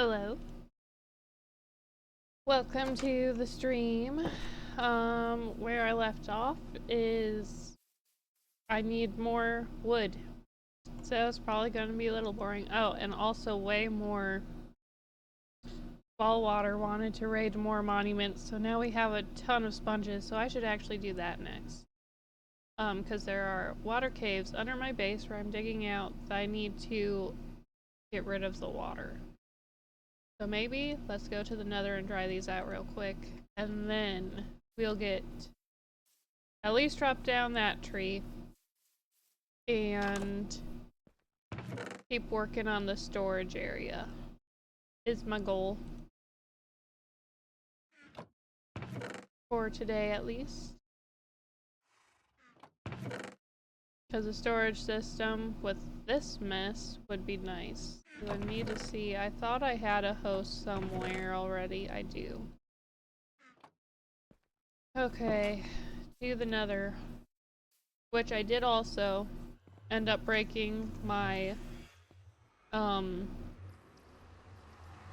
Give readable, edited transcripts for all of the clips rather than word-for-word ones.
Hello. Welcome to the stream. Where I left off is I need more wood. So it's probably going to be a little boring. Oh, and also way more Ballwater wanted to raid more monuments, so now we have a ton of sponges, so I should actually do that next. Because there are water caves under my base where I'm digging out that I need to get rid of the water. So maybe let's go to the nether and dry these out real quick, and then we'll get at least drop down that tree and keep working on the storage area is my goal for today at least. Because a storage system with this mess would be nice. So I need to see, I thought I had a host somewhere already. I do. Okay, do the nether. Which I did also end up breaking my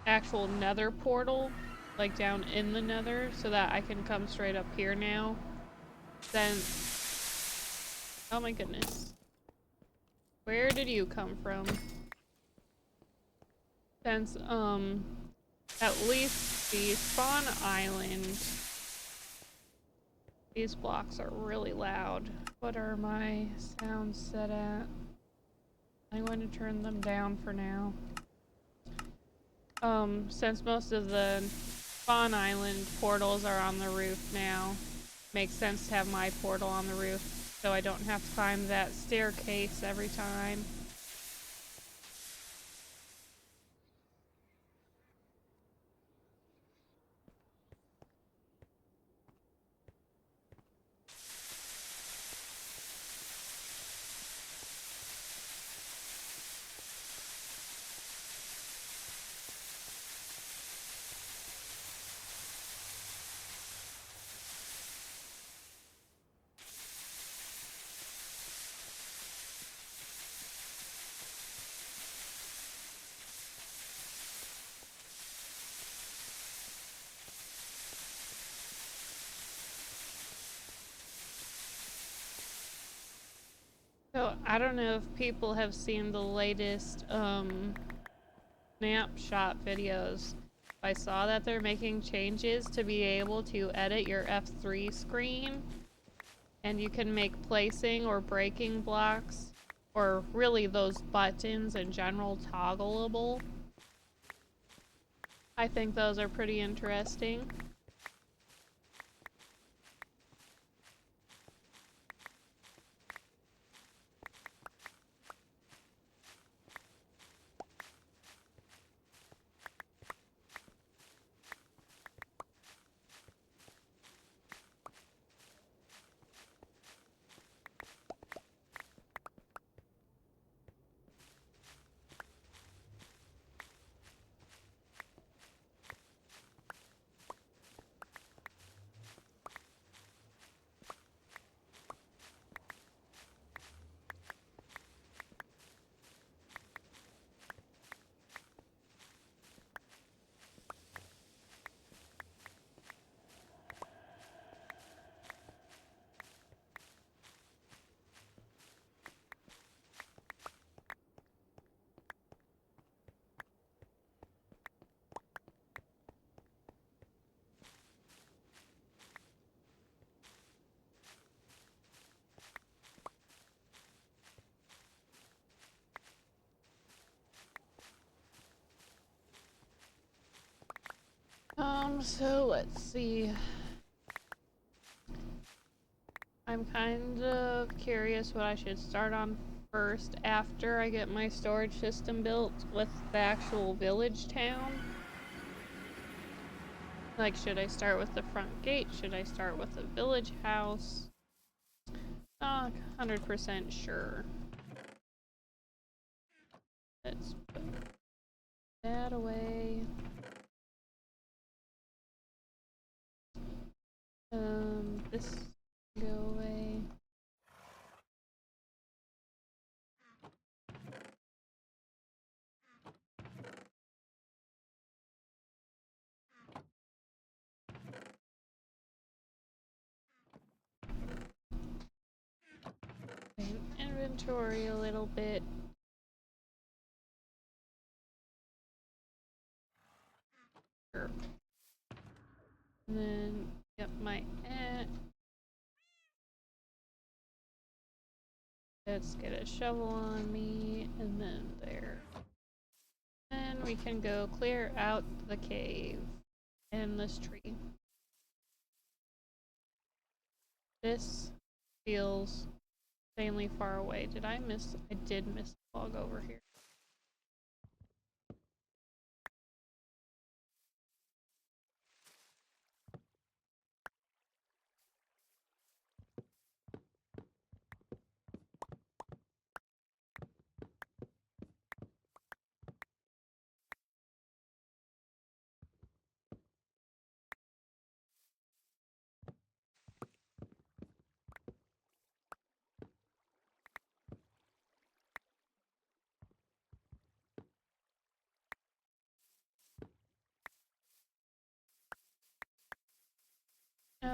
actual nether portal, like down in the nether, so that I can come straight up here now. Then, oh my goodness. Where did you come from? Since, at least the spawn island, these blocks are really loud. What are my sounds set at? I'm going to turn them down for now. Since most of the spawn island portals are on the roof now, makes sense to have my portal on the roof so I don't have to climb that staircase every time. So I don't know if people have seen the latest snapshot videos. I saw that they're making changes to be able to edit your F3 screen, and you can make placing or breaking blocks, or really those buttons in general, toggleable. I think those are pretty interesting. So let's see. I'm kind of curious what I should start on first after I get my storage system built with the actual village town. Like, should I start with the front gate? Should I start with the village house? Not 100% sure. Let's put that away. This go away. inventory a little bit. And then, yep, my let's get a shovel on me, and then there. Then we can go clear out the cave and this tree. This feels insanely far away. Did I miss? I did miss a log over here.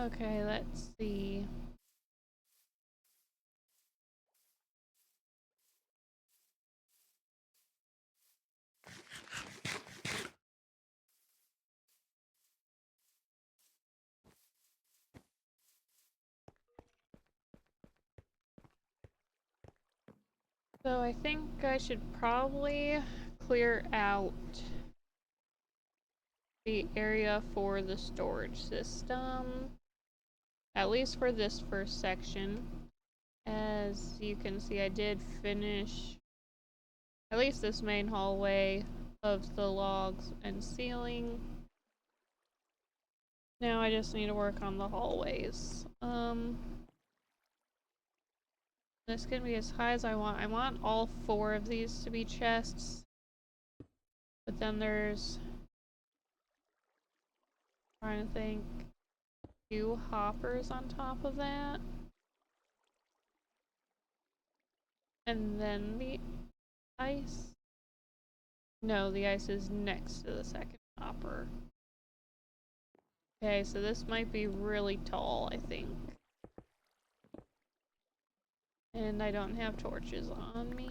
Okay, let's see. So I think I should probably clear out the area for the storage system, at least for this first section. As you can see, I did finish at least this main hallway of the logs and ceiling. Now I just need to work on the hallways. This can be as high as I want. I want all 4 of these to be chests. But then there's, trying to think, 2 hoppers on top of that. And then the ice. No, the ice is next to the second hopper. Okay, so this might be really tall, I think. And I don't have torches on me.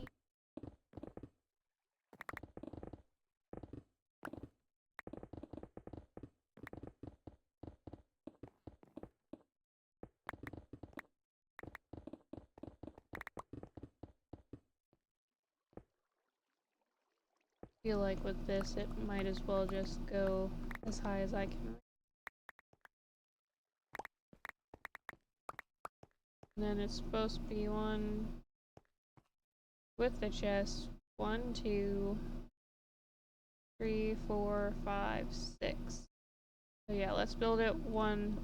I feel like with this, it might as well just go as high as I can. And then it's supposed to be one with the chest. 1, 2, 3, 4, 5, 6. So yeah, let's build it one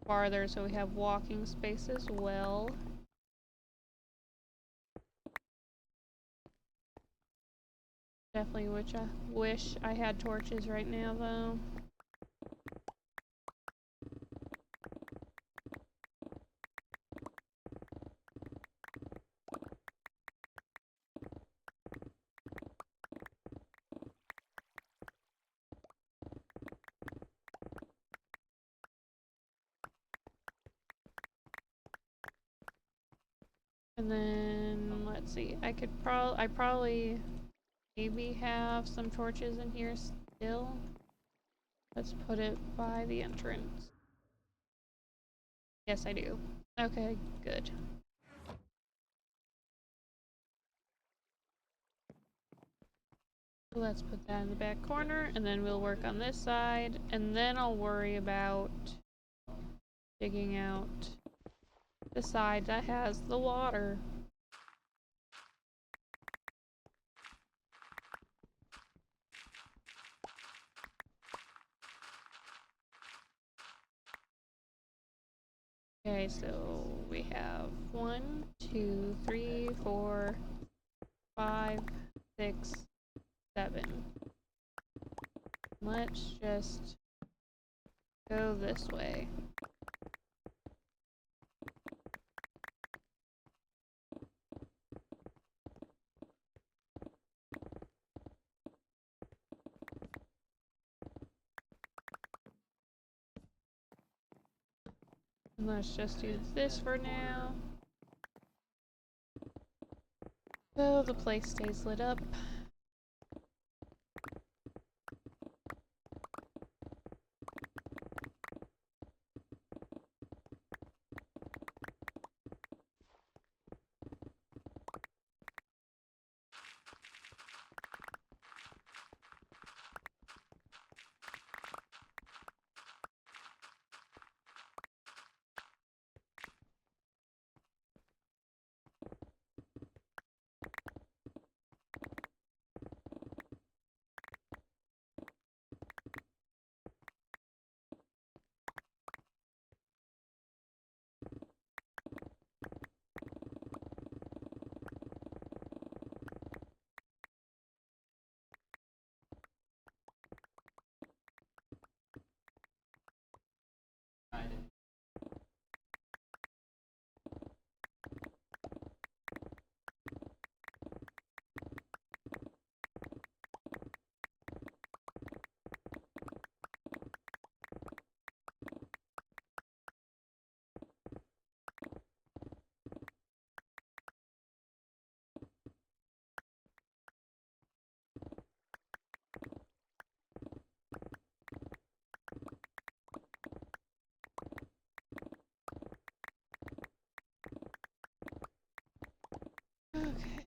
farther so we have walking space as well. Definitely wish I had torches right now though. And then let's see, I probably maybe have some torches in here still. Let's put it by the entrance. Yes, I do. Okay, good. Let's put that in the back corner, and then we'll work on this side, and then I'll worry about digging out the side that has the water. Okay, so we have 1, 2, 3, 4, 5, 6, 7. Let's just go this way. And let's just do this for now. So the place stays lit up. Okay.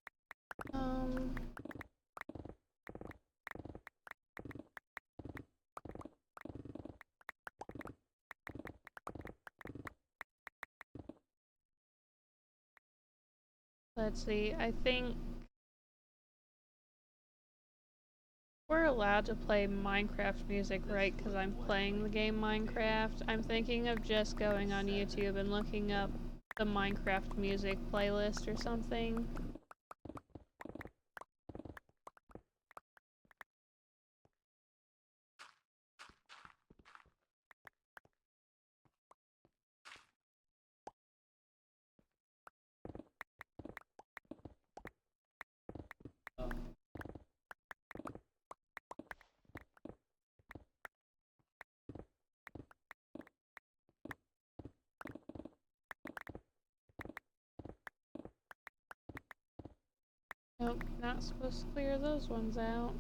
Let's see. I think we're allowed to play Minecraft music, right? Because I'm playing the game Minecraft. I'm thinking of just going on YouTube and looking up the Minecraft music playlist or something. Nope, not supposed to clear those ones out.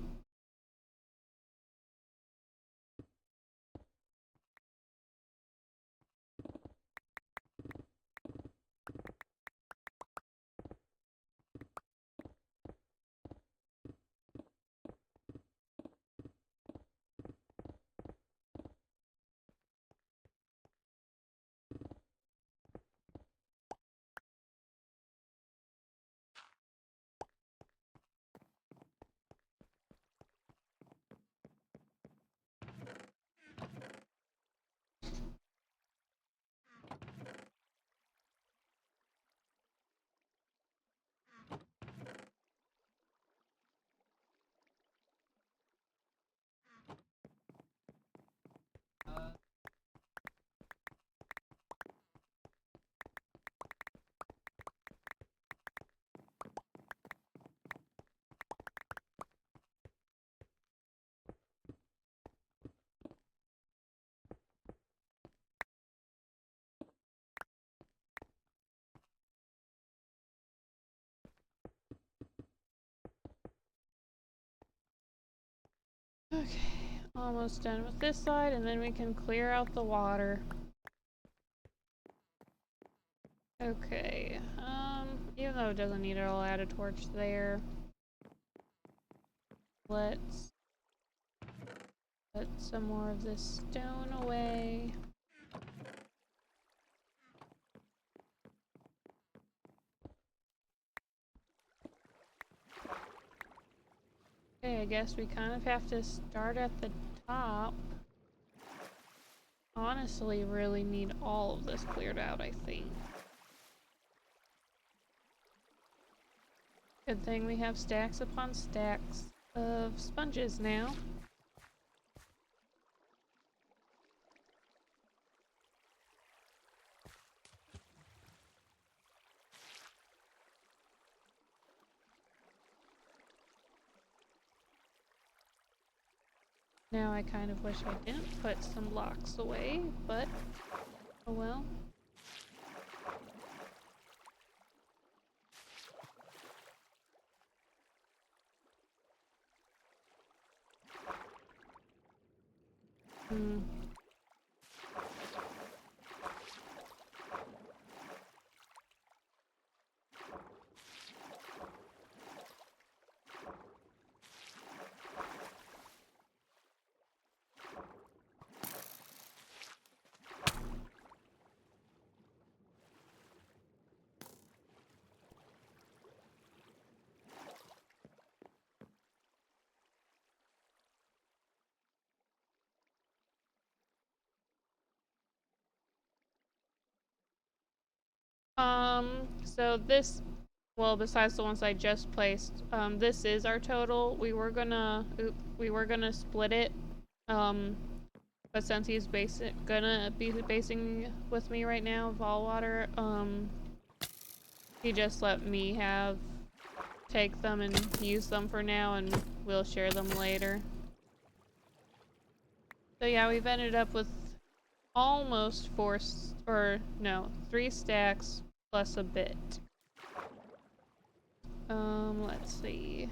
Okay, almost done with this side, and then we can clear out the water. Okay, even though it doesn't need it, I'll add a torch there. Let's put some more of this stone away. Okay, I guess we kind of have to start at the top. Honestly, really need all of this cleared out, I think. Good thing we have stacks upon stacks of sponges now. Now I kind of wish I didn't put some blocks away, but oh well. Hmm. So this, well, besides the ones I just placed, this is our total. We were gonna split it, um, but since he's gonna be basing with me right now, Volwater, he just let me take them and use them for now, and we'll share them later. So yeah, we've ended up with almost three stacks plus a bit. Let's see.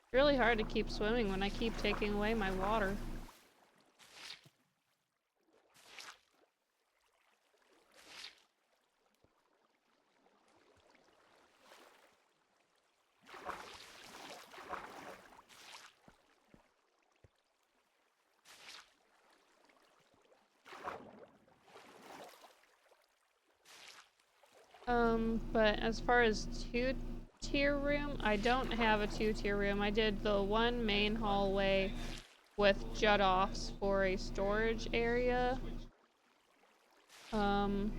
It's really hard to keep swimming when I keep taking away my water. But as far as two-tier room, I don't have a two-tier room. I did the one main hallway with jut-offs for a storage area. And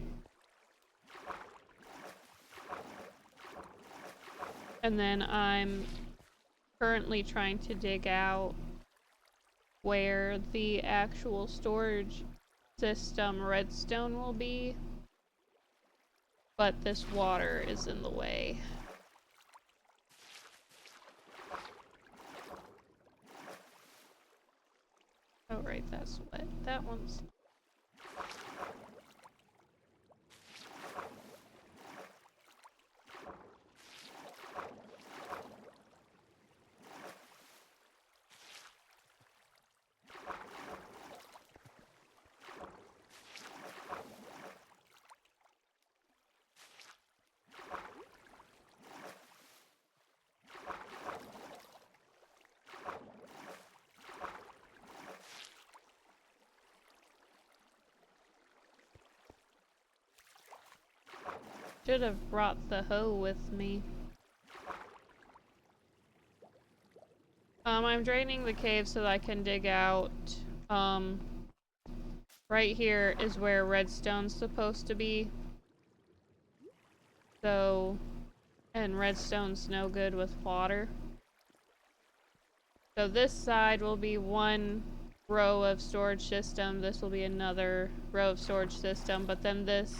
then I'm currently trying to dig out where the actual storage system redstone will be. But this water is in the way. Oh right, that's wet. That one's... Should have brought the hoe with me. I'm draining the cave so that I can dig out. Right here is where redstone's supposed to be. So, and redstone's no good with water. So this side will be one row of storage system. This will be another row of storage system. But then this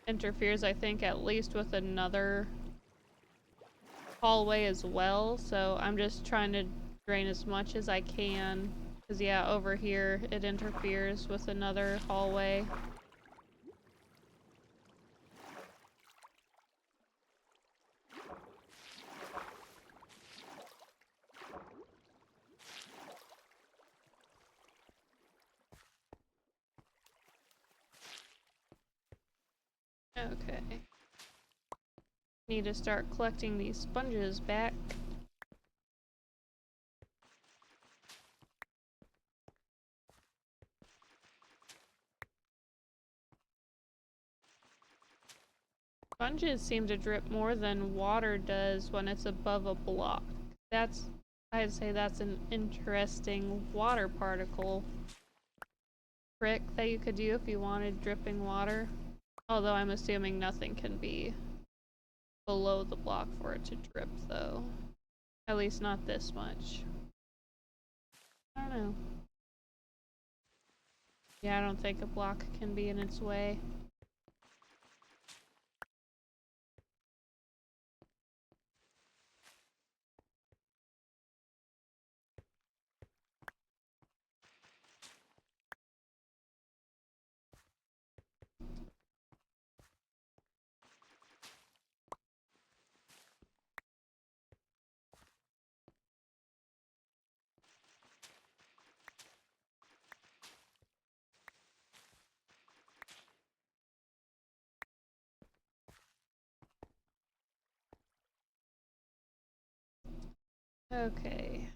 interferes, I think, at least with another hallway as well. So I'm just trying to drain as much as I can. Because yeah, over here it interferes with another hallway. Okay. Need to start collecting these sponges back. Sponges seem to drip more than water does when it's above a block. I'd say that's an interesting water particle trick that you could do if you wanted dripping water. Although I'm assuming nothing can be below the block for it to drip, though. At least not this much. I don't know. Yeah, I don't think a block can be in its way. Okay.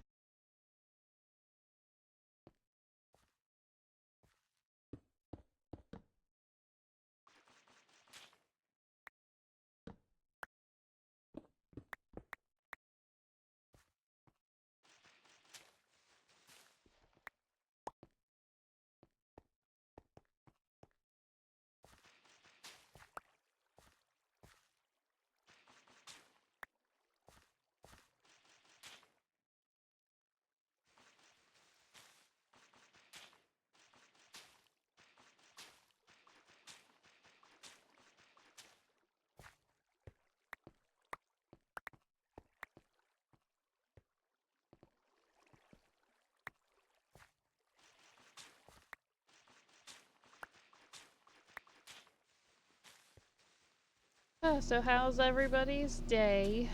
So how's everybody's day?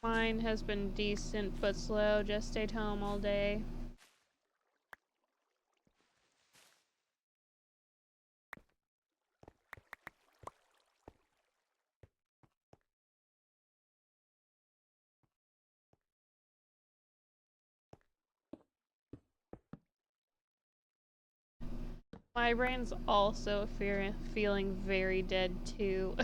Mine has been decent but slow. Just stayed home all day. My brain's also feeling very dead too.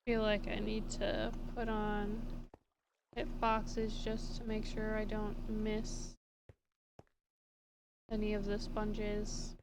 Feel like I need to put on hit boxes just to make sure I don't miss any of the sponges.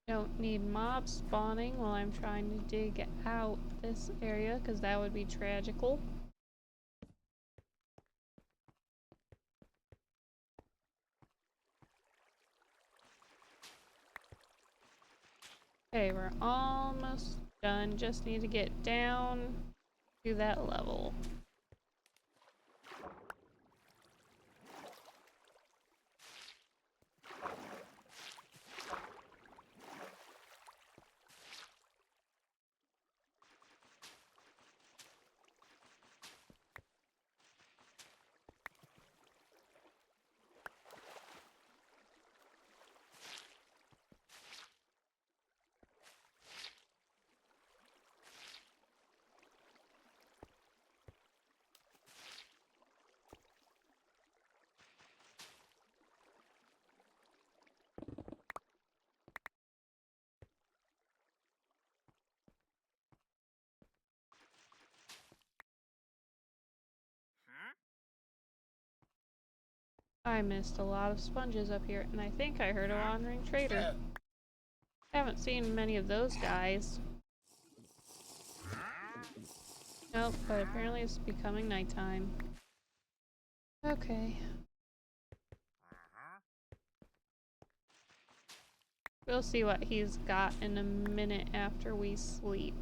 Don't need mobs spawning while I'm trying to dig out this area, because that would be tragical. Okay, we're almost Done. Just need to get down to that level. I missed a lot of sponges up here, and I think I heard a wandering trader. Haven't seen many of those guys. Nope, but apparently it's becoming nighttime. Okay. We'll see what he's got in a minute after we sleep.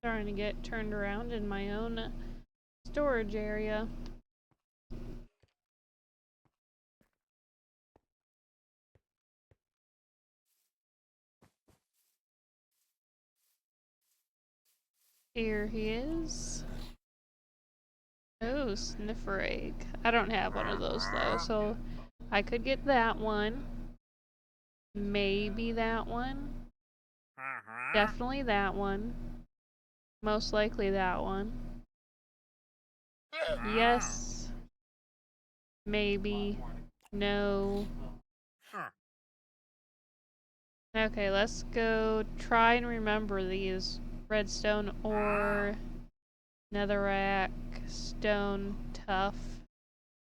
Starting to get turned around in my own storage area. Here he is. Oh, sniffer egg. I don't have one of those though, so I could get that one. Maybe that one. Definitely that one. Most likely that one. Yes. Maybe. No. Okay, let's go try and remember these. Redstone ore, netherrack, stone, tough,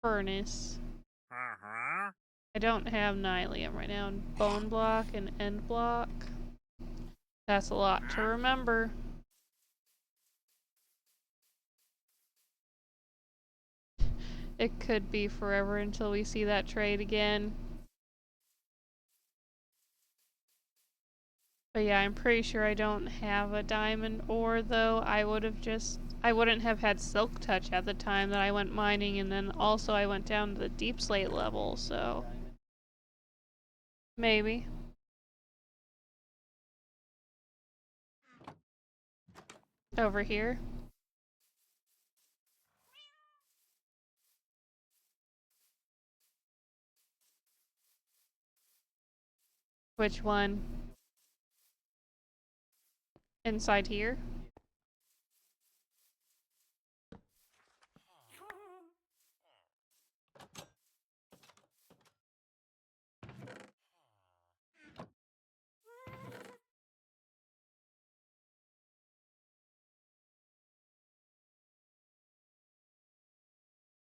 furnace. I don't have nylium right now. Bone block and end block. That's a lot to remember. It could be forever until we see that trade again. But yeah, I'm pretty sure I don't have a diamond ore though. I wouldn't have had silk touch at the time that I went mining, and then also I went down to the deep slate level, so maybe. Over here. Which one? Inside here?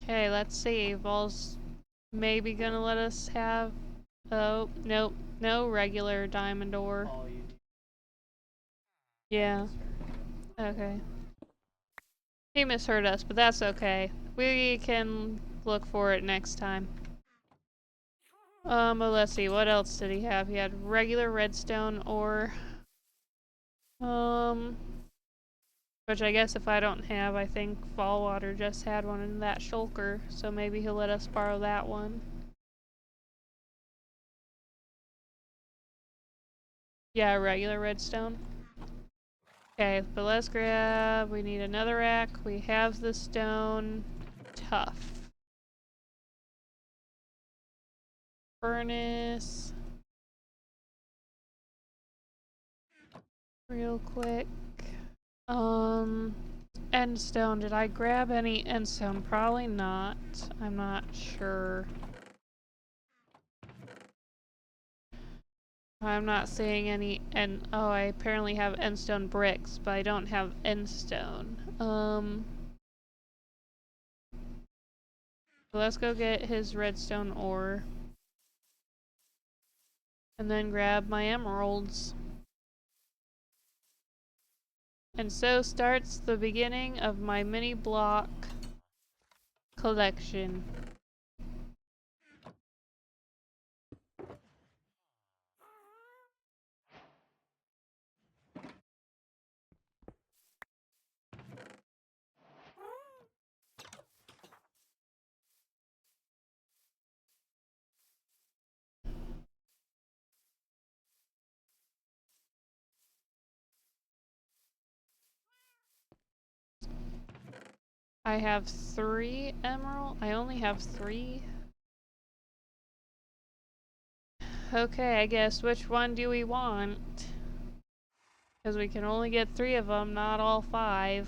Okay, let's see. Ball's maybe gonna let us have... Oh, nope. No regular diamond ore. Yeah. Okay. He misheard us, but that's okay. We can look for it next time. But let's see, what else did he have? He had regular redstone ore. Which I guess if I don't have, I think Fallwater just had one in that shulker, so maybe he'll let us borrow that one. Yeah, regular redstone. Okay, but let's grab, we need another rack, we have the stone, tough. Furnace. Real quick. Endstone, did I grab any endstone? Probably not, I'm not sure. I'm not seeing any oh, I apparently have endstone bricks, but I don't have endstone. Let's go get his redstone ore. And then grab my emeralds. And so starts the beginning of my mini block collection. I have 3 emerald. I only have 3. Okay, I guess which one do we want? Because we can only get 3 of them, not all 5.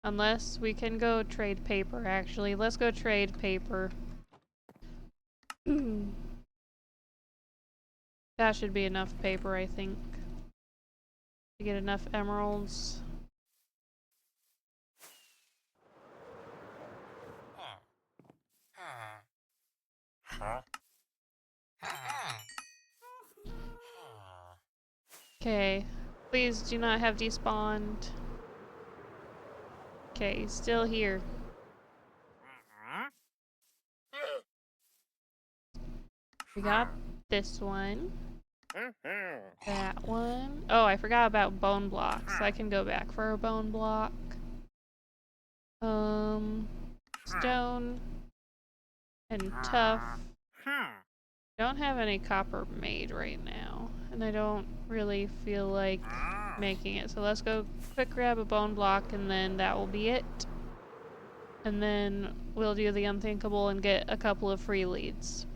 Unless we can go trade paper, actually. Let's go trade paper. That should be enough paper, I think. To get enough emeralds. Okay. Please do not have despawned. Okay, he's still here. We got this one. That one. Oh, I forgot about bone blocks. I can go back for a bone block. Stone. And tough. Don't have any copper made right now. And I don't really feel like making it. So let's go quick grab a bone block and then that will be it. And then we'll do the unthinkable and get a couple of free leads.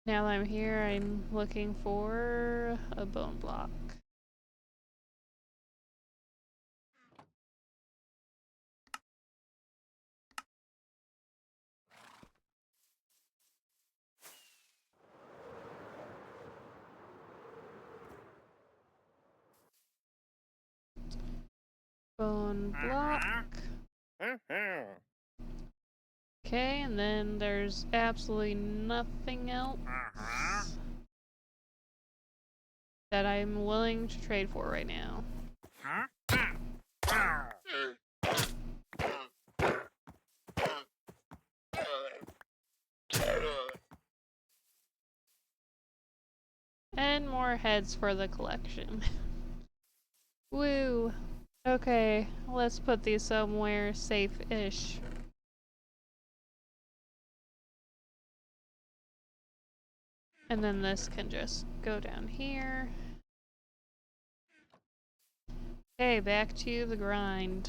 Now that I'm here, I'm looking for a bone block. Bone block. Okay, and then there's absolutely nothing else that I'm willing to trade for right now. And more heads for the collection. Woo! Okay, let's put these somewhere safe-ish. And then this can just go down here. Okay, back to the grind.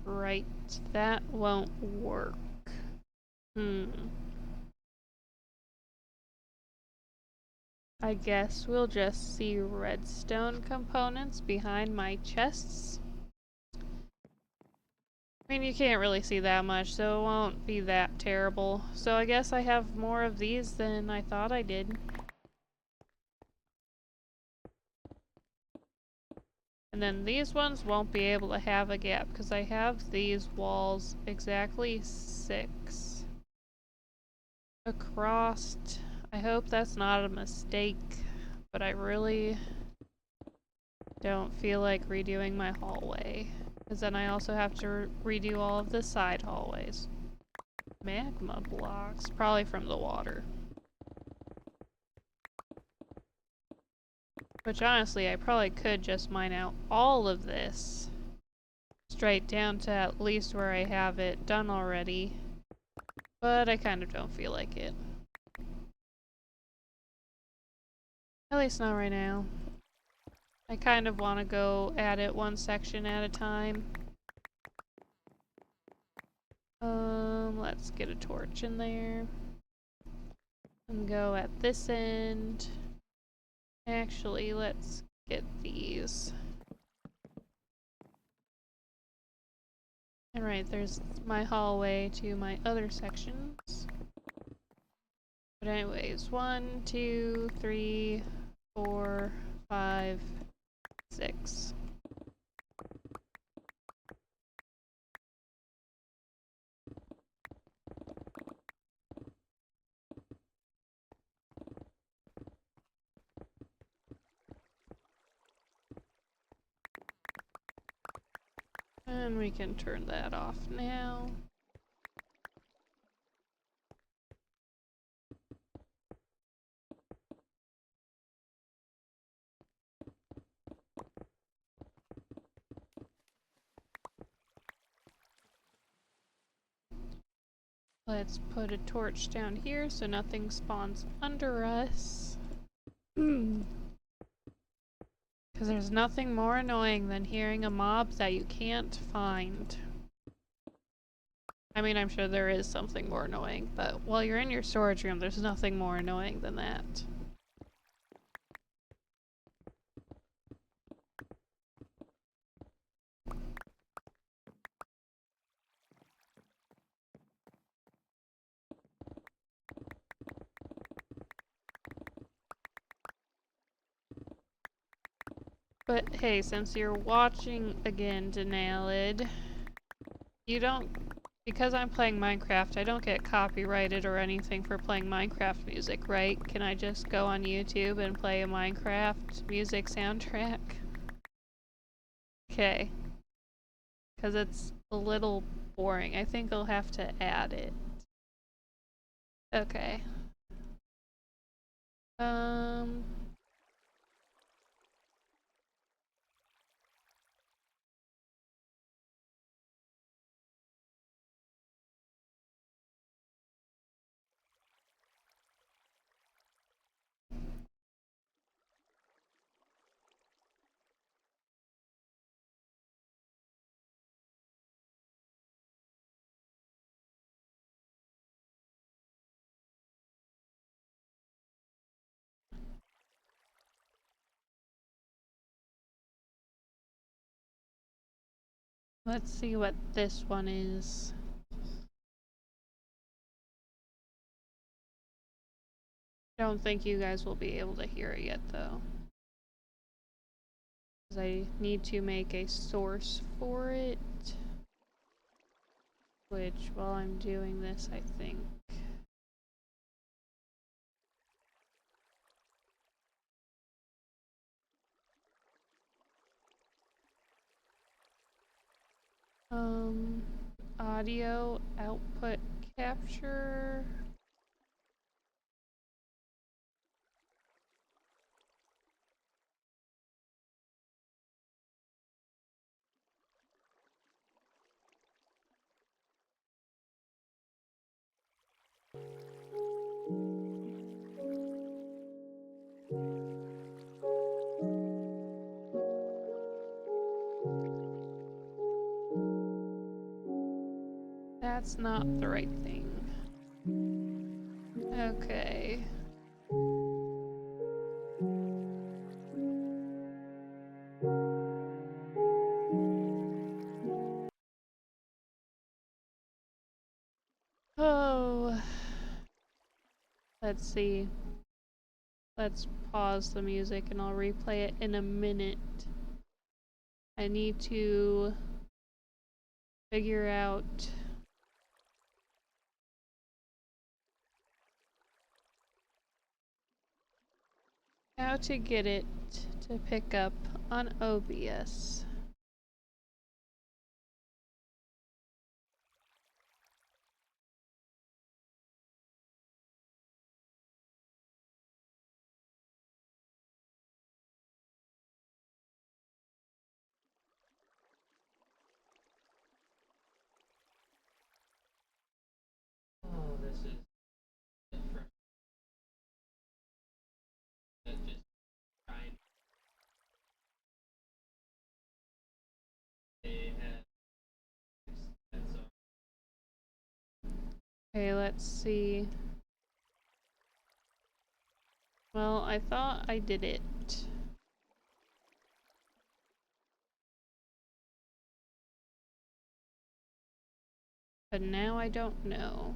Right, that won't work. I guess we'll just see redstone components behind my chests. I mean, you can't really see that much, so it won't be that terrible. So I guess I have more of these than I thought I did. And then these ones won't be able to have a gap, because I have these walls exactly 6 across. I hope that's not a mistake, but I really don't feel like redoing my hallway, because then I also have to redo all of the side hallways. Magma blocks, probably from the water. Which honestly, I probably could just mine out all of this straight down to at least where I have it done already. But I kind of don't feel like it. At least not right now. I kind of want to go at it one section at a time. Let's get a torch in there. And go at this end. Actually, let's get these. Alright, there's my hallway to my other sections. But anyways, 1, 2, 3, 4, 5, 6. And we can turn that off now. Let's put a torch down here so nothing spawns under us. Because there's nothing more annoying than hearing a mob that you can't find. I mean, I'm sure there is something more annoying, but while you're in your storage room, there's nothing more annoying than that. But hey, since you're watching again, Denalid, you don't, because I'm playing Minecraft, I don't get copyrighted or anything for playing Minecraft music, right? Can I just go on YouTube and play a Minecraft music soundtrack? Okay. Because it's a little boring. I think I'll have to add it. Okay. Let's see what this one is. Don't think you guys will be able to hear it yet, though. Because I need to make a source for it. Which, while I'm doing this, I think. Audio output capture. That's not the right thing. Okay. Oh. Let's see. Let's pause the music and I'll replay it in a minute. I need to figure out how to get it to pick up on OBS. Oh, this is different. Just trying. They have so Okay, let's see. Well, I thought I did it. But now I don't know.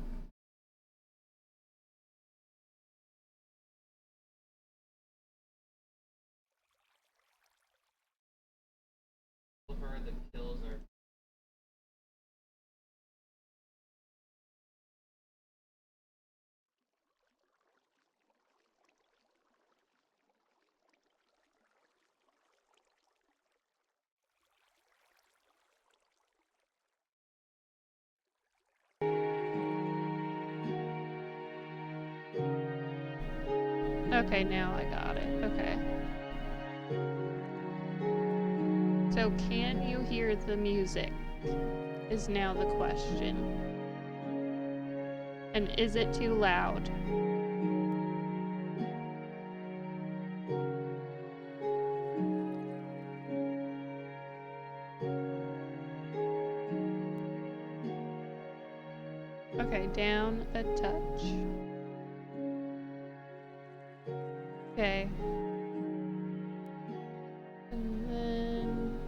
Okay, now I got it. Okay. So can you hear the music? Is now the question. And is it too loud? Okay, down a touch. Okay. And then...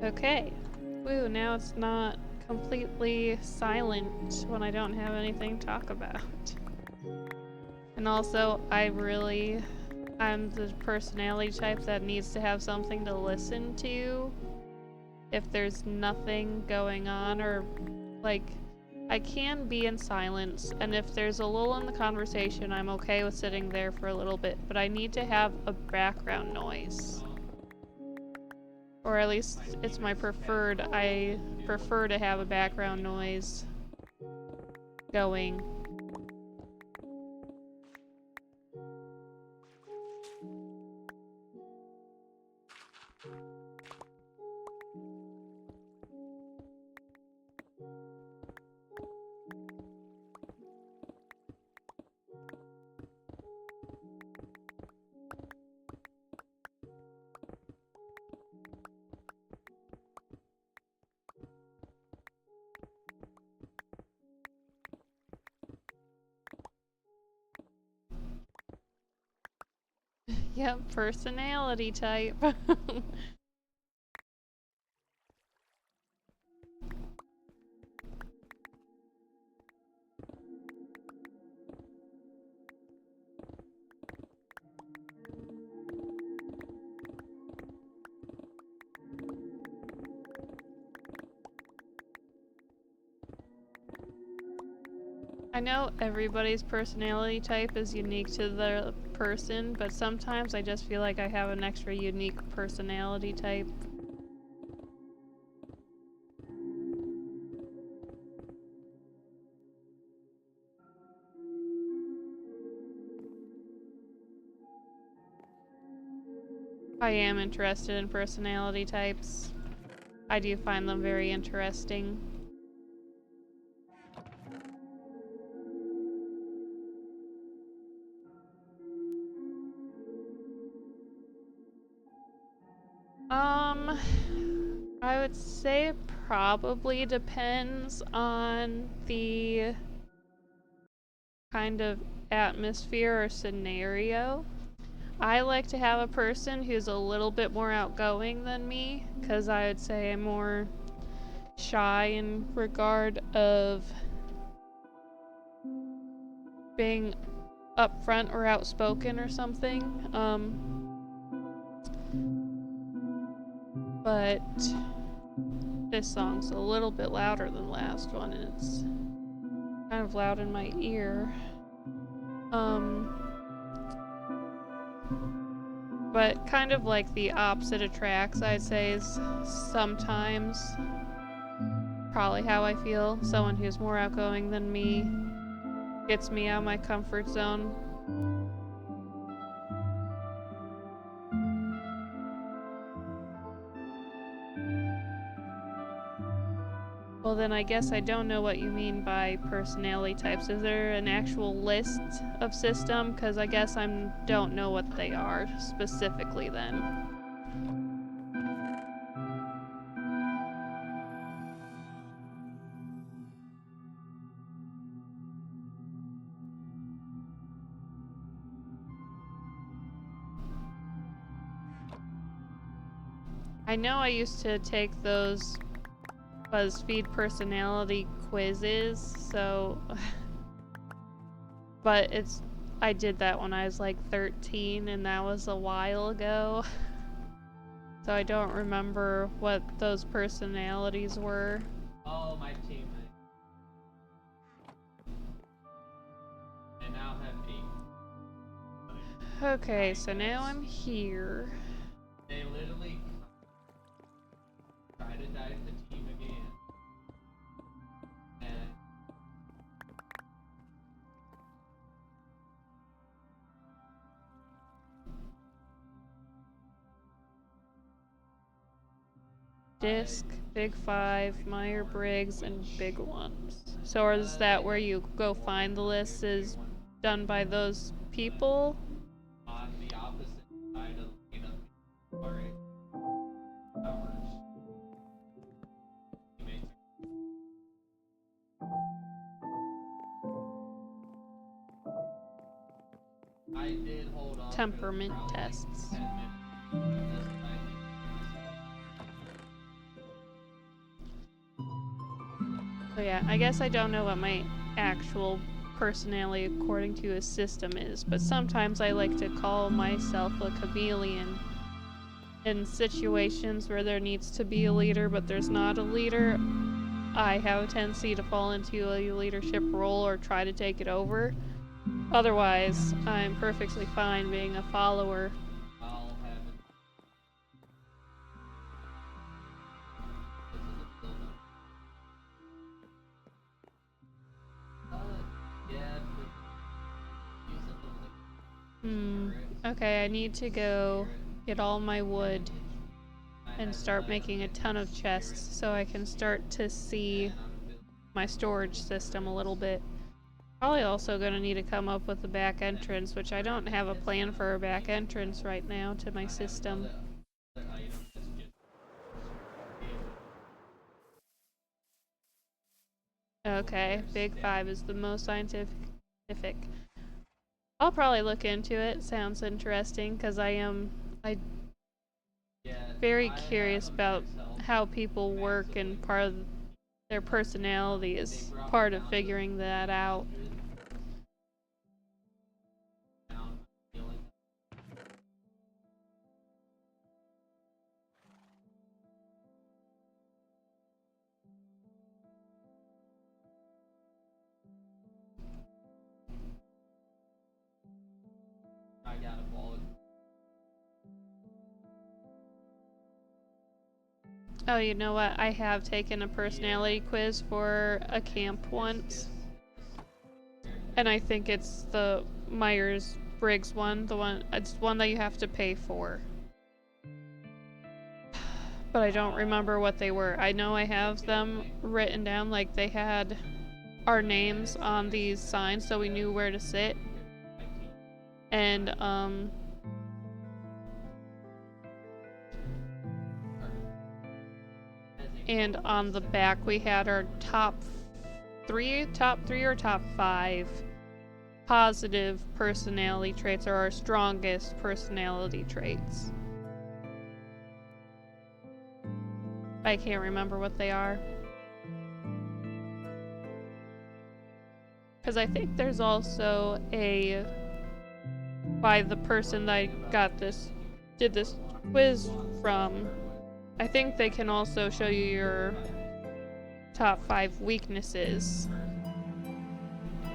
Okay. Woo, now it's not completely silent when I don't have anything to talk about. And also, I'm the personality type that needs to have something to listen to if there's nothing going on, or like, I can be in silence, and if there's a lull in the conversation, I'm okay with sitting there for a little bit, but I need to have a background noise. Or at least it's my preferred. I prefer to have a background noise going. Yep, personality type. I know everybody's personality type is unique to the person, but sometimes I just feel like I have an extra unique personality type. I am interested in personality types. I do find them very interesting. I would say it probably depends on the kind of atmosphere or scenario. I like to have a person who's a little bit more outgoing than me, because I would say I'm more shy in regard of being upfront or outspoken or something. But this song's a little bit louder than the last one, and it's kind of loud in my ear. But kind of like the opposite attracts, I'd say, is sometimes probably how I feel. Someone who's more outgoing than me gets me out of my comfort zone. Well, then I guess I don't know what you mean by personality types. Is there an actual list of system? Because I guess I don't know what they are specifically then. I know I used to take those BuzzFeed personality quizzes, so... but I did that when I was like 13, and that was a while ago. So I don't remember what those personalities were. Oh, my teammate. And now have 8. Okay, so now I'm here. They literally try to dive the team again. And Disc, Big Five, Meyer-Briggs, and Big Ones. So is that where you go find the list is done by those people? On the opposite side of Alright. Towers. You may I did hold on Temperament tests. 10 minutes this time. So yeah, I guess I don't know what my actual personality according to a system is, but sometimes I like to call myself a chameleon. In situations where there needs to be a leader but there's not a leader, I have a tendency to fall into a leadership role or try to take it over. Otherwise, I'm perfectly fine being a follower. I'll have it. This is a build up. Yeah, but use it as Okay, I need to go get all my wood and start making a ton of chests so I can start to see my storage system a little bit. Probably also gonna need to come up with a back entrance, which I don't have a plan for a back entrance right now to my system. Okay, Big Five is the most scientific. I'll probably look into it. Sounds interesting because I very curious about how people work, and part of their personality is part of figuring that out. I got a ball. Oh, you know what? I have taken a personality quiz for a camp once. And I think it's the Myers-Briggs one, it's one that you have to pay for. But I don't remember what they were. I know I have them written down, like they had our names on these signs so we knew where to sit. And on the back we had our top three or top 5 positive personality traits, or our strongest personality traits. I can't remember what they are. Because I think there's also by the person that I did this quiz from, I think they can also show you your top 5 weaknesses.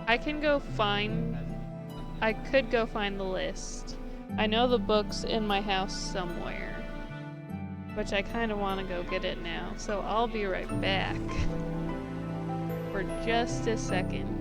I could go find the list. I know the book's in my house somewhere, which I kind of want to go get it now, so I'll be right back for just a second.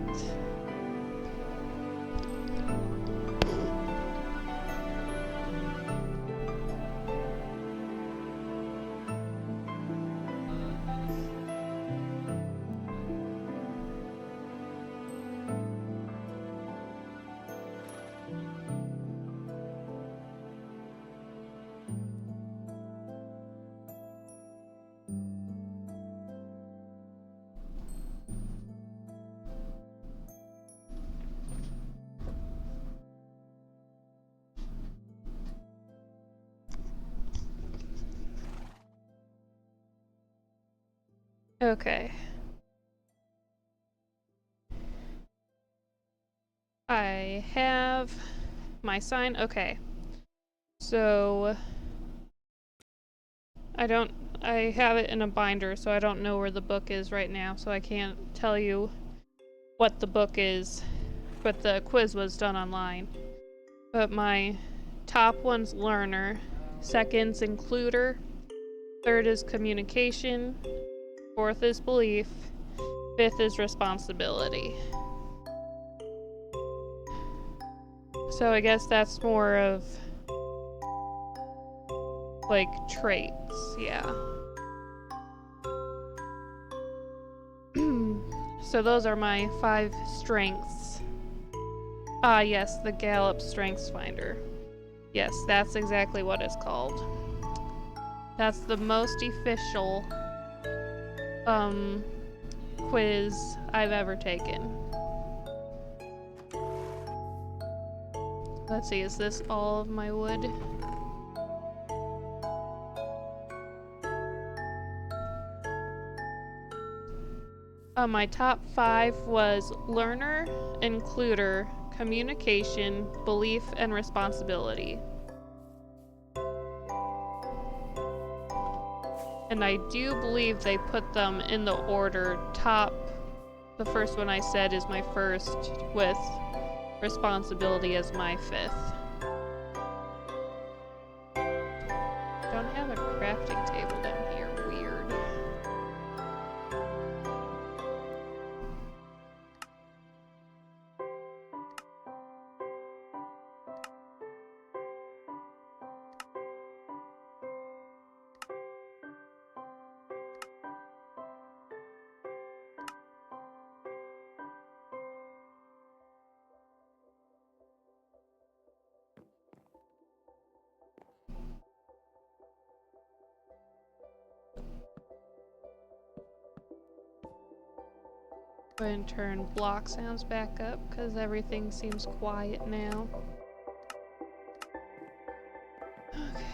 Okay. I have my sign. Okay. So I have it in a binder, so I don't know where the book is right now, so I can't tell you what the book is, but the quiz was done online. But my top one's learner, second's includer, third is communication, fourth is belief, fifth is responsibility. So I guess that's more of like traits, yeah. So those are my 5 strengths. Ah, yes, the Gallup Strengths Finder. Yes, that's exactly what it's called. That's the most official quiz I've ever taken. Let's see, is this all of my wood? My top 5 was learner, includer, communication, belief, and responsibility. And I do believe they put them in the order top. The first one I said is my first, with responsibility as my 5th. Don't have a crafting table down here. Weird. Go ahead and turn block sounds back up because everything seems quiet now. Okay.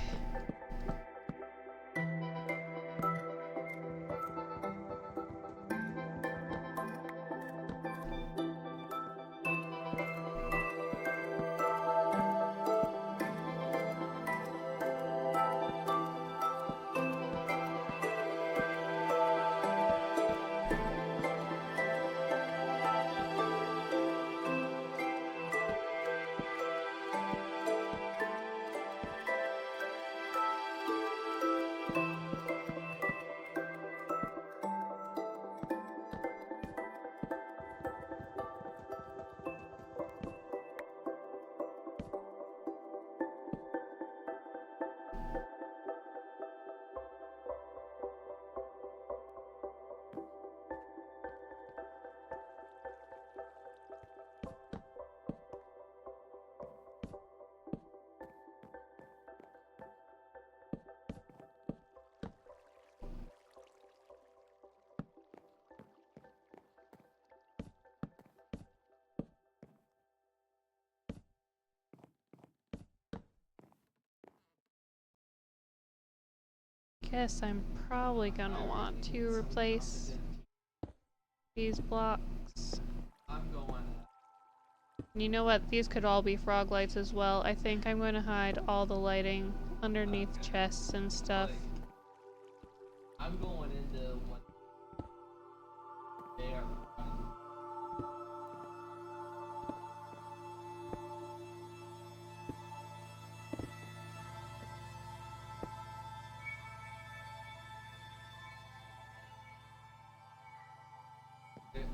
Guess I'm probably gonna want to replace these blocks. I'm going. You know what? These could all be frog lights as well. I think I'm going to hide all the lighting underneath chests and stuff. Like, I'm going into what they are running.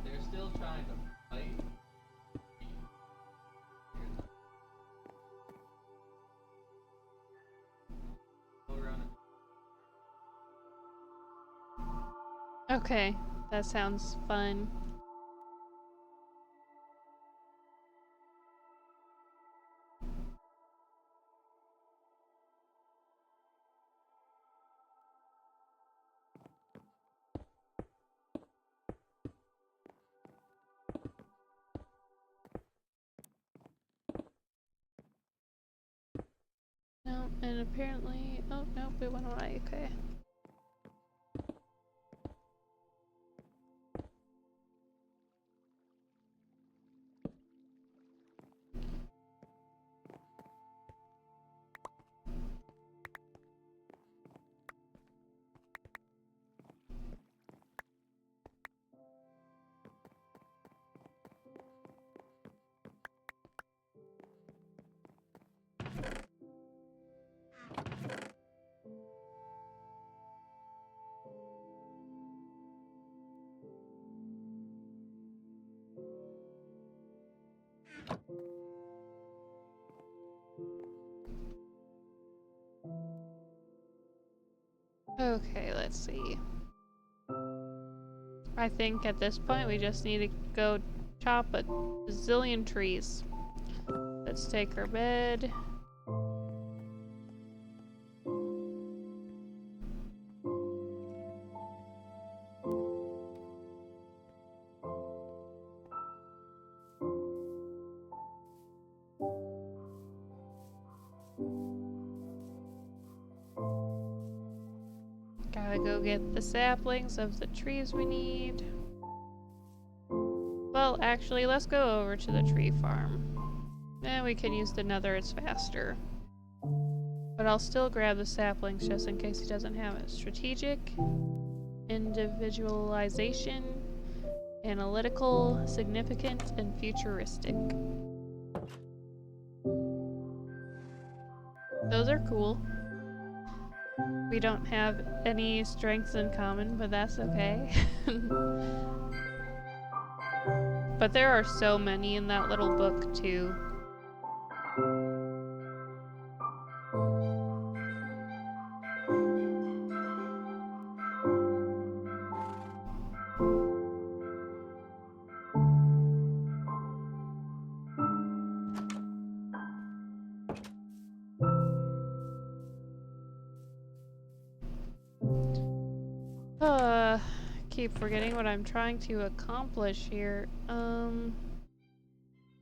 They're still trying to fight. Go around and Okay, that sounds fun. No, and apparently... Oh, nope, it went away. Okay. Okay, let's see. I think at this point we just need to go chop a zillion trees. Let's take our bed. Gotta go get the saplings of the trees we need. Well, actually, let's go over to the tree farm. And we can use the nether, it's faster. But I'll still grab the saplings just in case he doesn't have it. Strategic, individualization, analytical, significant, and futuristic. Those are cool. We don't have any strengths in common, but that's okay. But there are so many in that little book, too. Keep forgetting what I'm trying to accomplish here.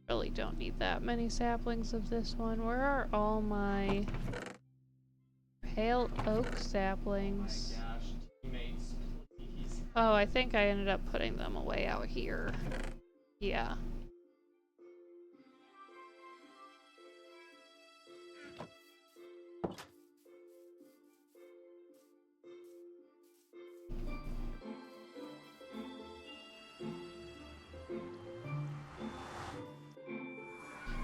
Really don't need that many saplings of this one. Where are all my pale oak saplings? Oh my gosh, teammates, please. Oh, I think I ended up putting them away out here. Yeah.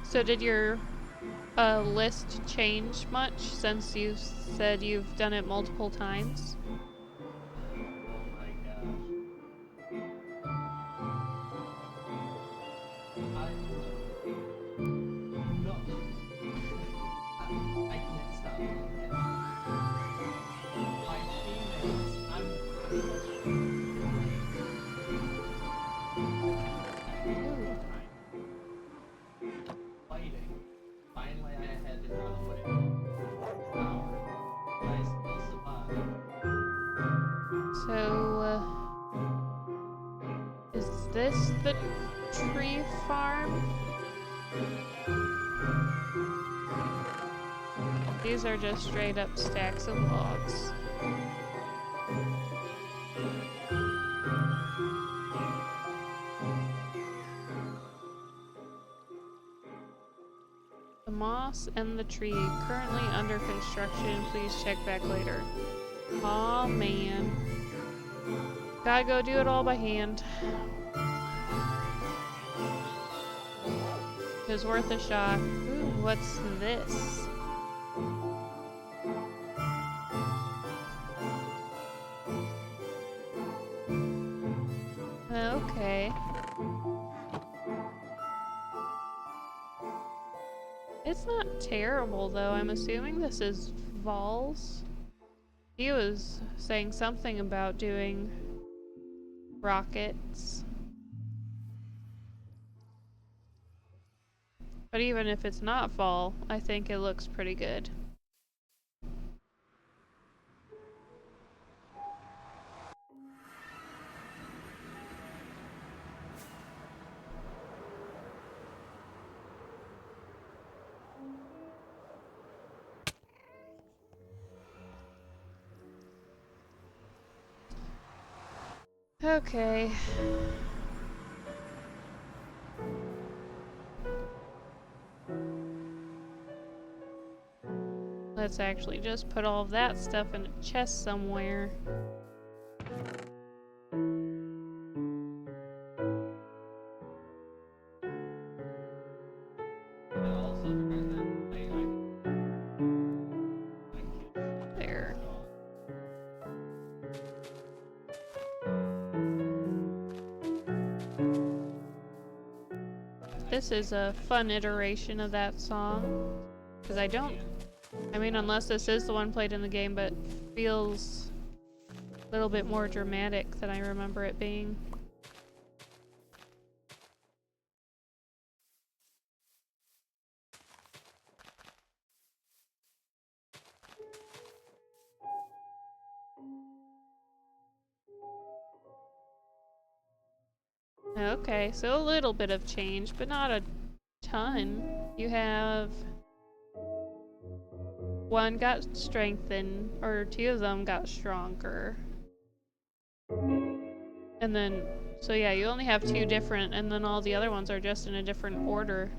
So did your list change much since you said you've done it multiple times? Oh my gosh. No. I can't stop looking at my teammates. Fighting. Finally, I had to run away. Power. But I still survived. So, is this the tree farm? These are just straight up stacks of logs. The moss and the tree currently under construction. Please check back later. Aw, man. Gotta go do it all by hand. It was worth a shot. Ooh, what's this? Okay. It's not terrible, though. I'm assuming this is Vols. He was saying something about doing rockets. But even if it's not Vol, I think it looks pretty good. Okay. Let's actually just put all of that stuff in a chest somewhere. And also during that fight, There. This is a fun iteration of that song. Because I mean, unless this is the one played in the game, but feels little bit more dramatic than I remember it being. Okay, so a little bit of change, but not a ton. You have one got strengthened, or two of them got stronger. And then, so yeah, you only have two different, and then all the other ones are just in a different order.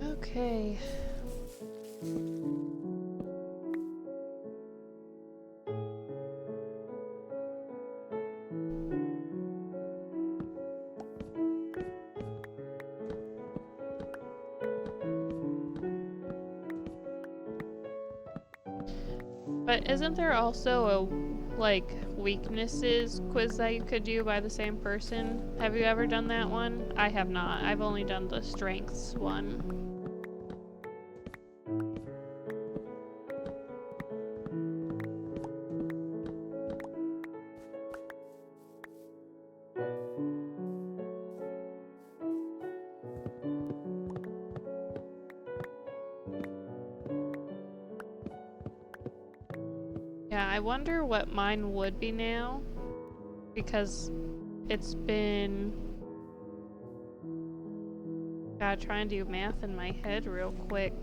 Okay. But isn't there also a, like, weaknesses quiz that you could do by the same person? Have you ever done that one? I have not. I've only done the strengths one. Yeah, I wonder what mine would be now, because it's been... Gotta try and do math in my head real quick.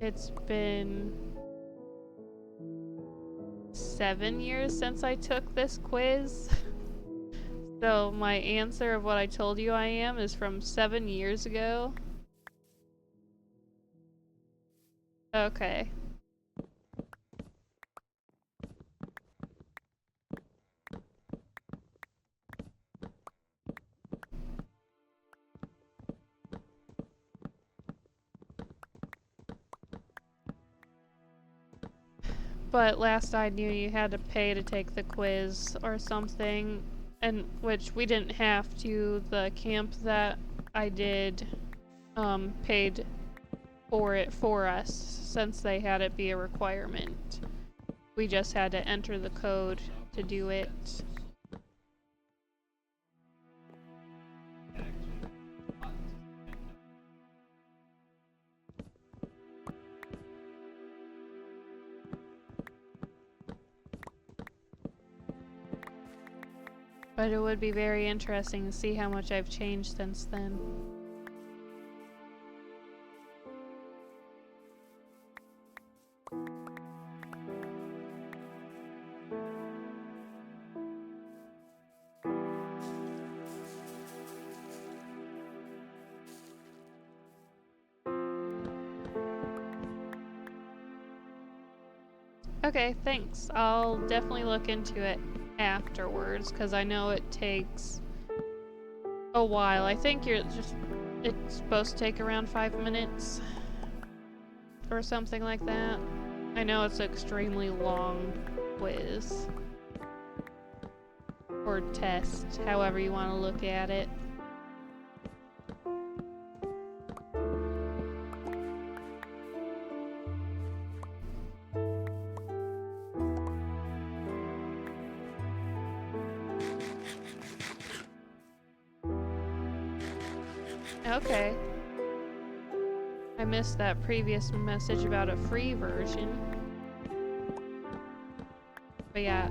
It's been 7 years since I took this quiz. So my answer of what I told you I am is from 7 years ago. Okay. But last I knew you had to pay to take the quiz or something, and which we didn't have to. The camp that I did paid for it for us, since they had it be a requirement. We just had to enter the code to do it. But it would be very interesting to see how much I've changed since then. Okay, thanks. I'll definitely look into it afterwards, because I know it takes a while. I think it's supposed to take around 5 minutes or something like that. I know it's an extremely long quiz or test, however you want to look at it. Okay. I missed that previous message about a free version. But yeah,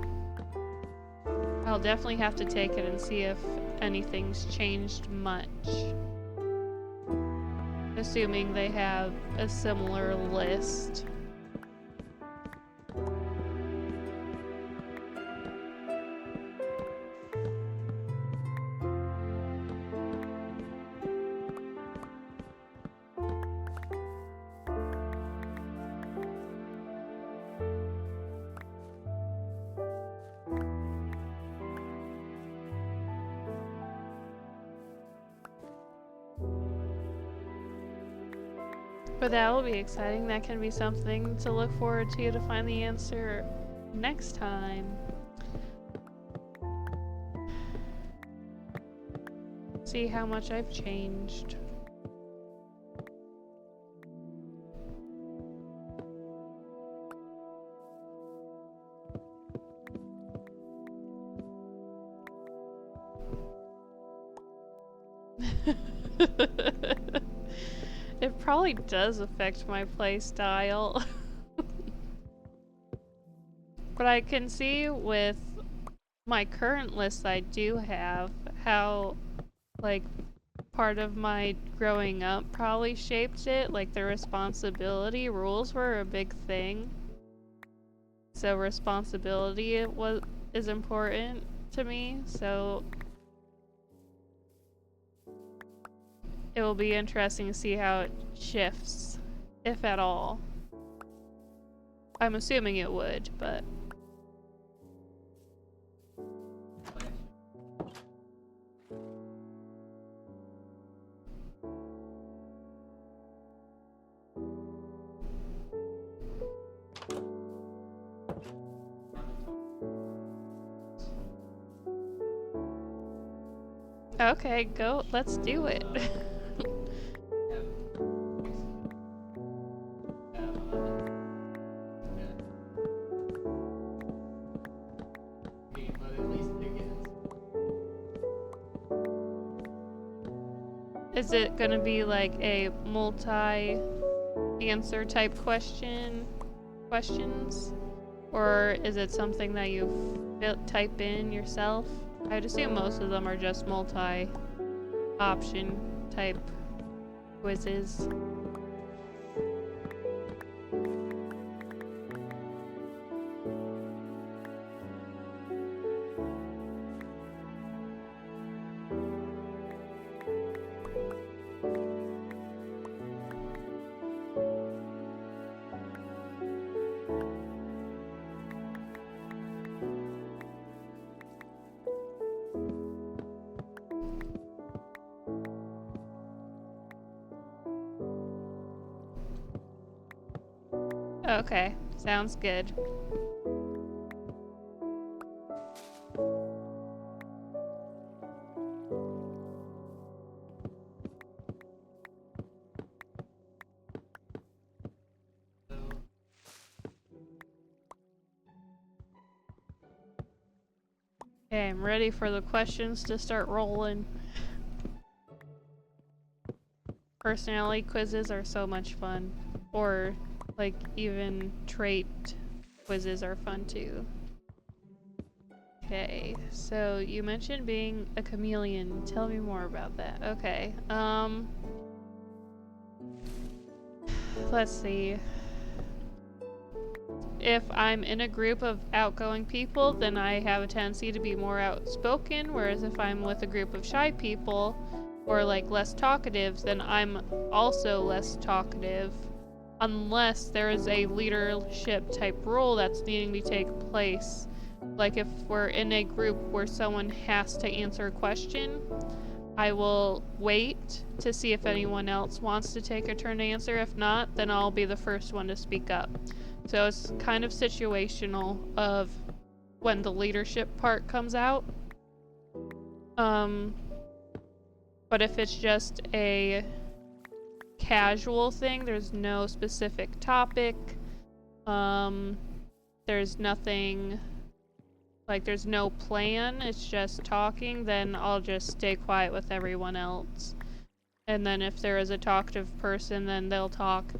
I'll definitely have to take it and see if anything's changed much. Assuming they have a similar list. But that will be exciting. That can be something to look forward to find the answer next time. See how much I've changed. It probably does affect my play style. But I can see with my current list I do have how, like, part of my growing up probably shaped it. Like, the responsibility rules were a big thing. So responsibility is important to me, so it will be interesting to see how it shifts, if at all. I'm assuming it would, but... Okay, go, let's do it. Is it gonna be like a multi-answer type questions? Or is it something that you type in yourself? I'd assume most of them are just multi-option type quizzes. Okay, sounds good. Okay, I'm ready for the questions to start rolling. Personality quizzes are so much fun. Or, like, even trait quizzes are fun too. Okay, so you mentioned being a chameleon. Tell me more about that. Okay, let's see. If I'm in a group of outgoing people, then I have a tendency to be more outspoken, whereas if I'm with a group of shy people, or like less talkative, then I'm also less talkative. Unless there is a leadership type role that's needing to take place. Like if we're in a group where someone has to answer a question, I will wait to see if anyone else wants to take a turn to answer. If not, then I'll be the first one to speak up. So it's kind of situational of when the leadership part comes out. But if it's just a casual thing, there's no specific topic, there's nothing, like there's no plan, it's just talking, then I'll just stay quiet with everyone else. And then if there is a talkative person, then they'll talk,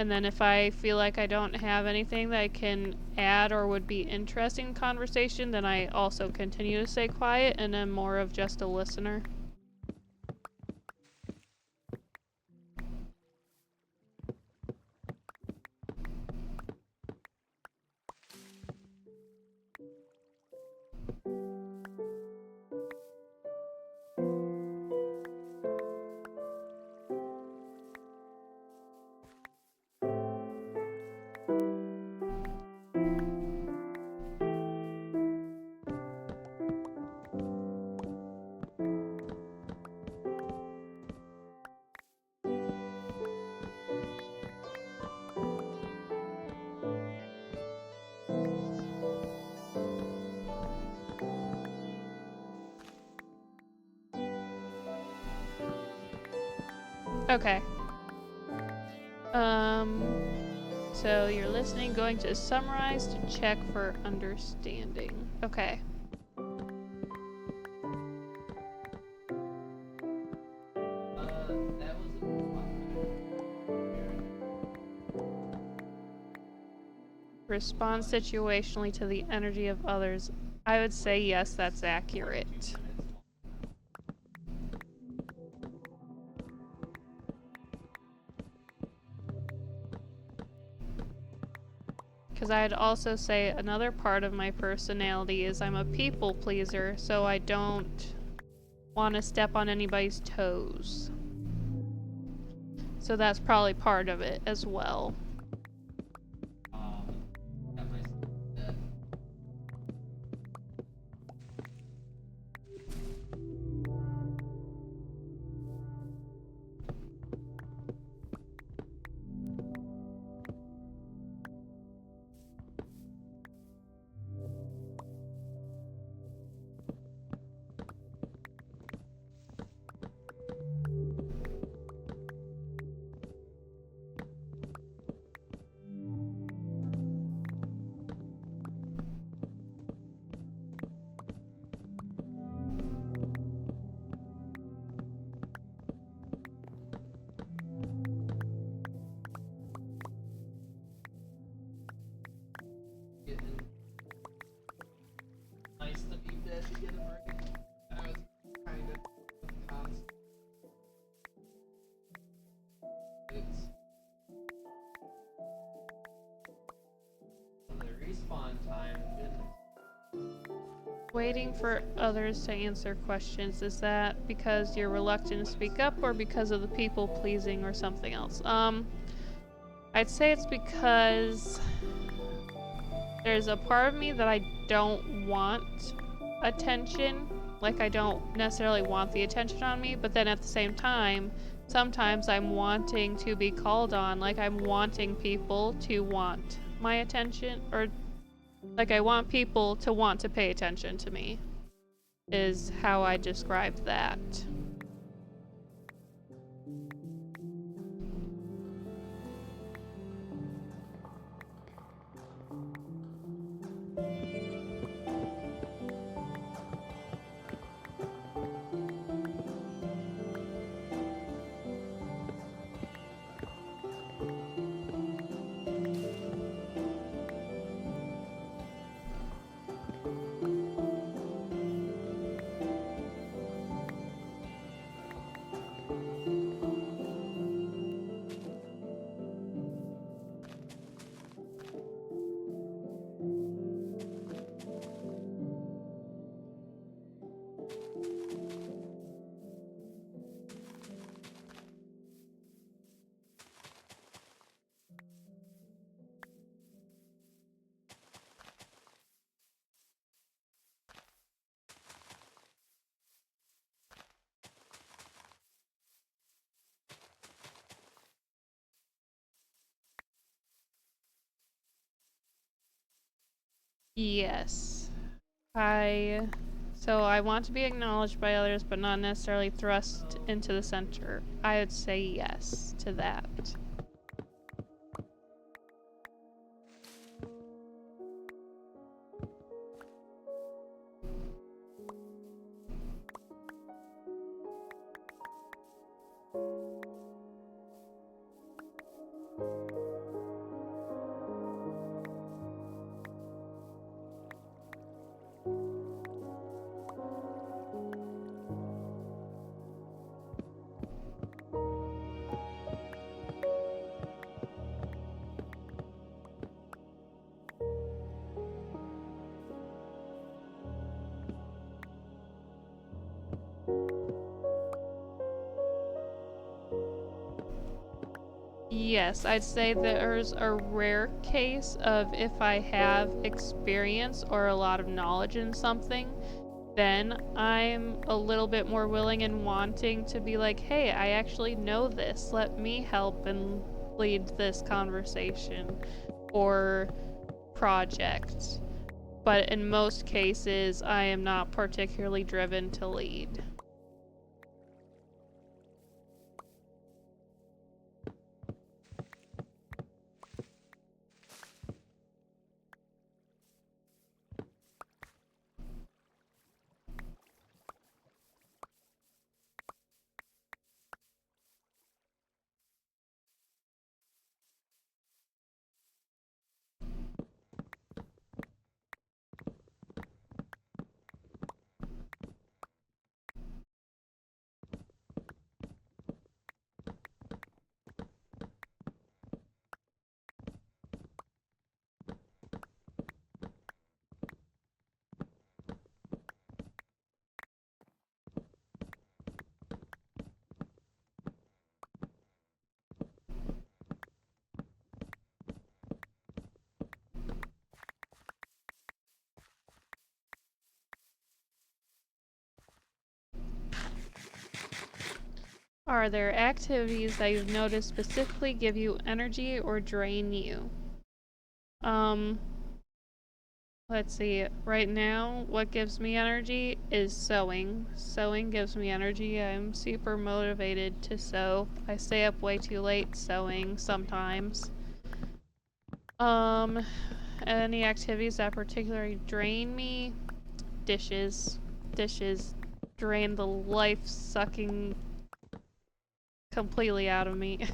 And then if I feel like I don't have anything that I can add or would be interesting in conversation, then I also continue to stay quiet and am more of just a listener. Okay. So you're listening, going to summarize to check for understanding. Okay. That was Respond situationally to the energy of others. I would say yes, that's accurate. Because I'd also say another part of my personality is I'm a people pleaser, so I don't want to step on anybody's toes. So that's probably part of it as well. got my dead. Getting nice to be dead to get a break. I was kind of constant. It's the respawn time. Goodness. Waiting for others to answer questions. Is that because you're reluctant to speak up or because of the people pleasing or something else? I'd say it's because there's a part of me that I don't want attention. Like, I don't necessarily want the attention on me, but then at the same time, sometimes I'm wanting to be called on. Like, I'm wanting people to want my attention, or like, I want people to want to pay attention to me, is how I describe that. Yes. So I want to be acknowledged by others, but not necessarily thrust into the center. I would say yes to that. Yes, I'd say there's a rare case of if I have experience or a lot of knowledge in something, then I'm a little bit more willing and wanting to be like, hey, I actually know this. Let me help and lead this conversation or project. But in most cases, I am not particularly driven to lead. Are there activities that you've noticed specifically give you energy or drain you? Um, let's see. Right now, what gives me energy is sewing. Sewing gives me energy. I'm super motivated to sew. I stay up way too late sewing sometimes. Any activities that particularly drain me? Dishes. Dishes drain the life sucking completely out of me.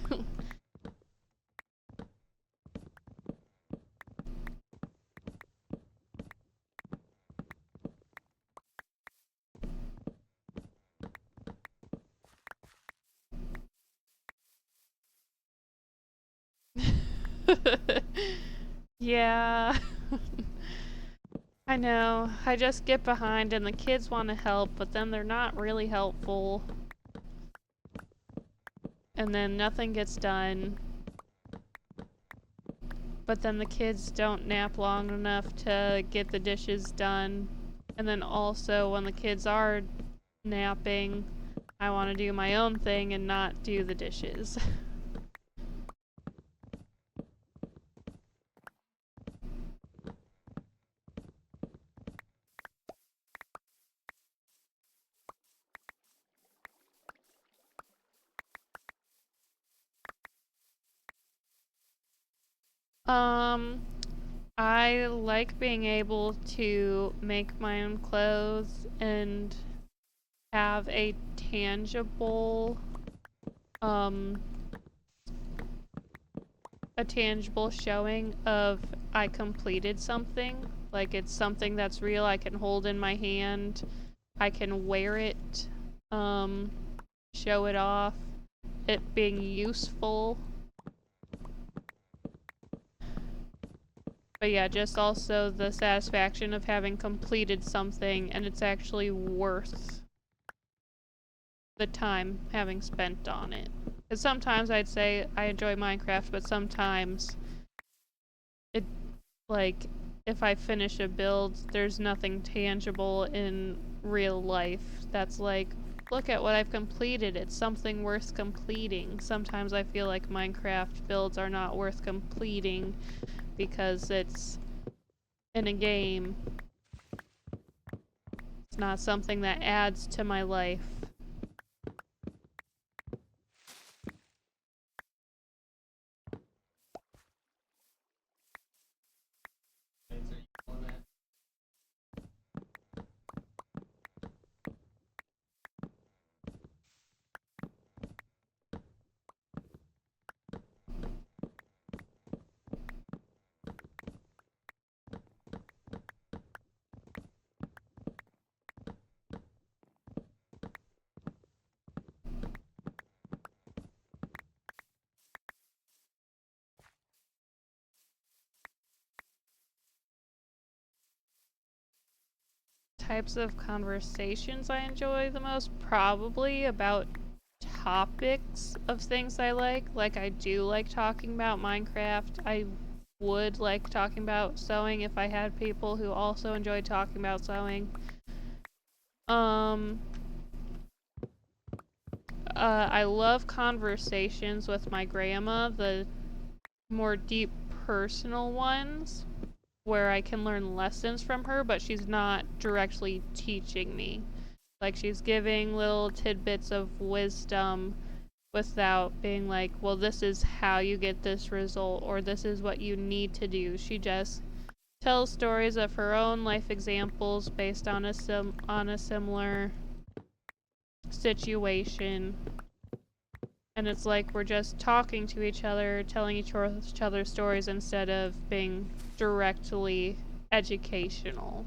Yeah. I know. I just get behind and the kids want to help, but then they're not really helpful. And then nothing gets done. But then the kids don't nap long enough to get the dishes done. And then also, when the kids are napping, I want to do my own thing and not do the dishes. um, I like being able to make my own clothes and have um, a tangible showing of I completed something. Like it's something that's real, I can hold in my hand, I can wear it, um, show it off, it being useful. But yeah, just also the satisfaction of having completed something and it's actually worth the time having spent on it. Because sometimes I'd say I enjoy Minecraft, but sometimes it, like, if I finish a build, there's nothing tangible in real life that's like, look at what I've completed, it's something worth completing. Sometimes I feel like Minecraft builds are not worth completing because it's in a game. It's not something that adds to my life. Types of conversations I enjoy the most, probably about topics of things I like. Like, I do like talking about Minecraft. I would like talking about sewing if I had people who also enjoyed talking about sewing. I love conversations with my grandma, the more deep personal ones, where I can learn lessons from her, but she's not directly teaching me. Like, she's giving little tidbits of wisdom without being like, well, this is how you get this result, or this is what you need to do. She just tells stories of her own life examples based on a similar situation. And it's like we're just talking to each other, telling each other stories instead of being directly educational.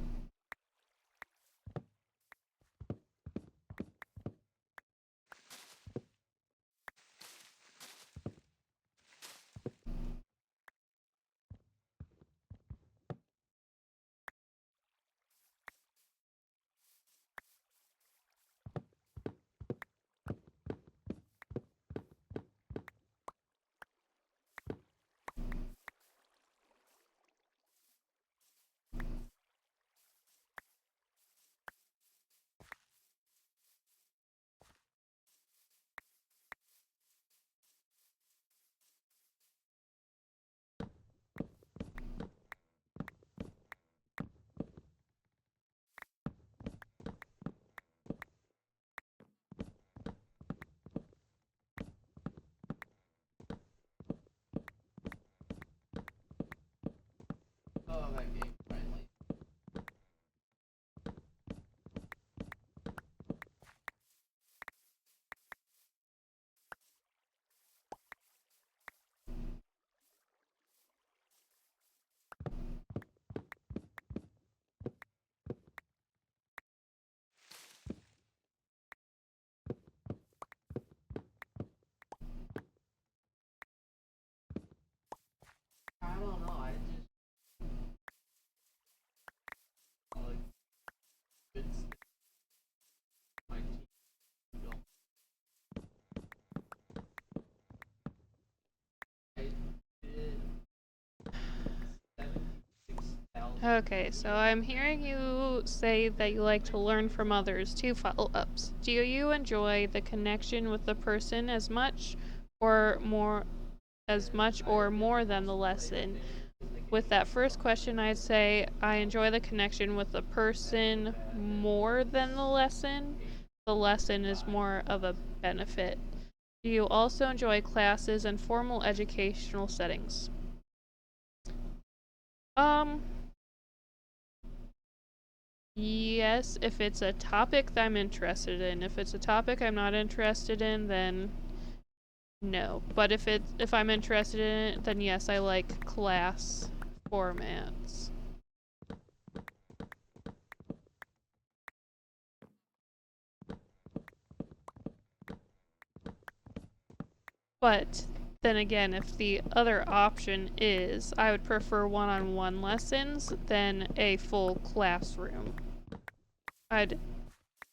Oh, that game finally. I don't know. I just like it's my team don't. I did 76,000. Okay, so I'm hearing you say that you like to learn from others. Two follow-ups. Do you enjoy the connection with the person as much or more than the lesson? With that first question, I'd say I enjoy the connection with the person more than the lesson. The lesson is more of a benefit. Do you also enjoy classes and formal educational settings? Um, yes, if it's a topic that I'm interested in. If it's a topic I'm not interested in, then no. But if I'm interested in it, then yes, I like class formats. But then again, if the other option is I would prefer one-on-one lessons than a full classroom, I'd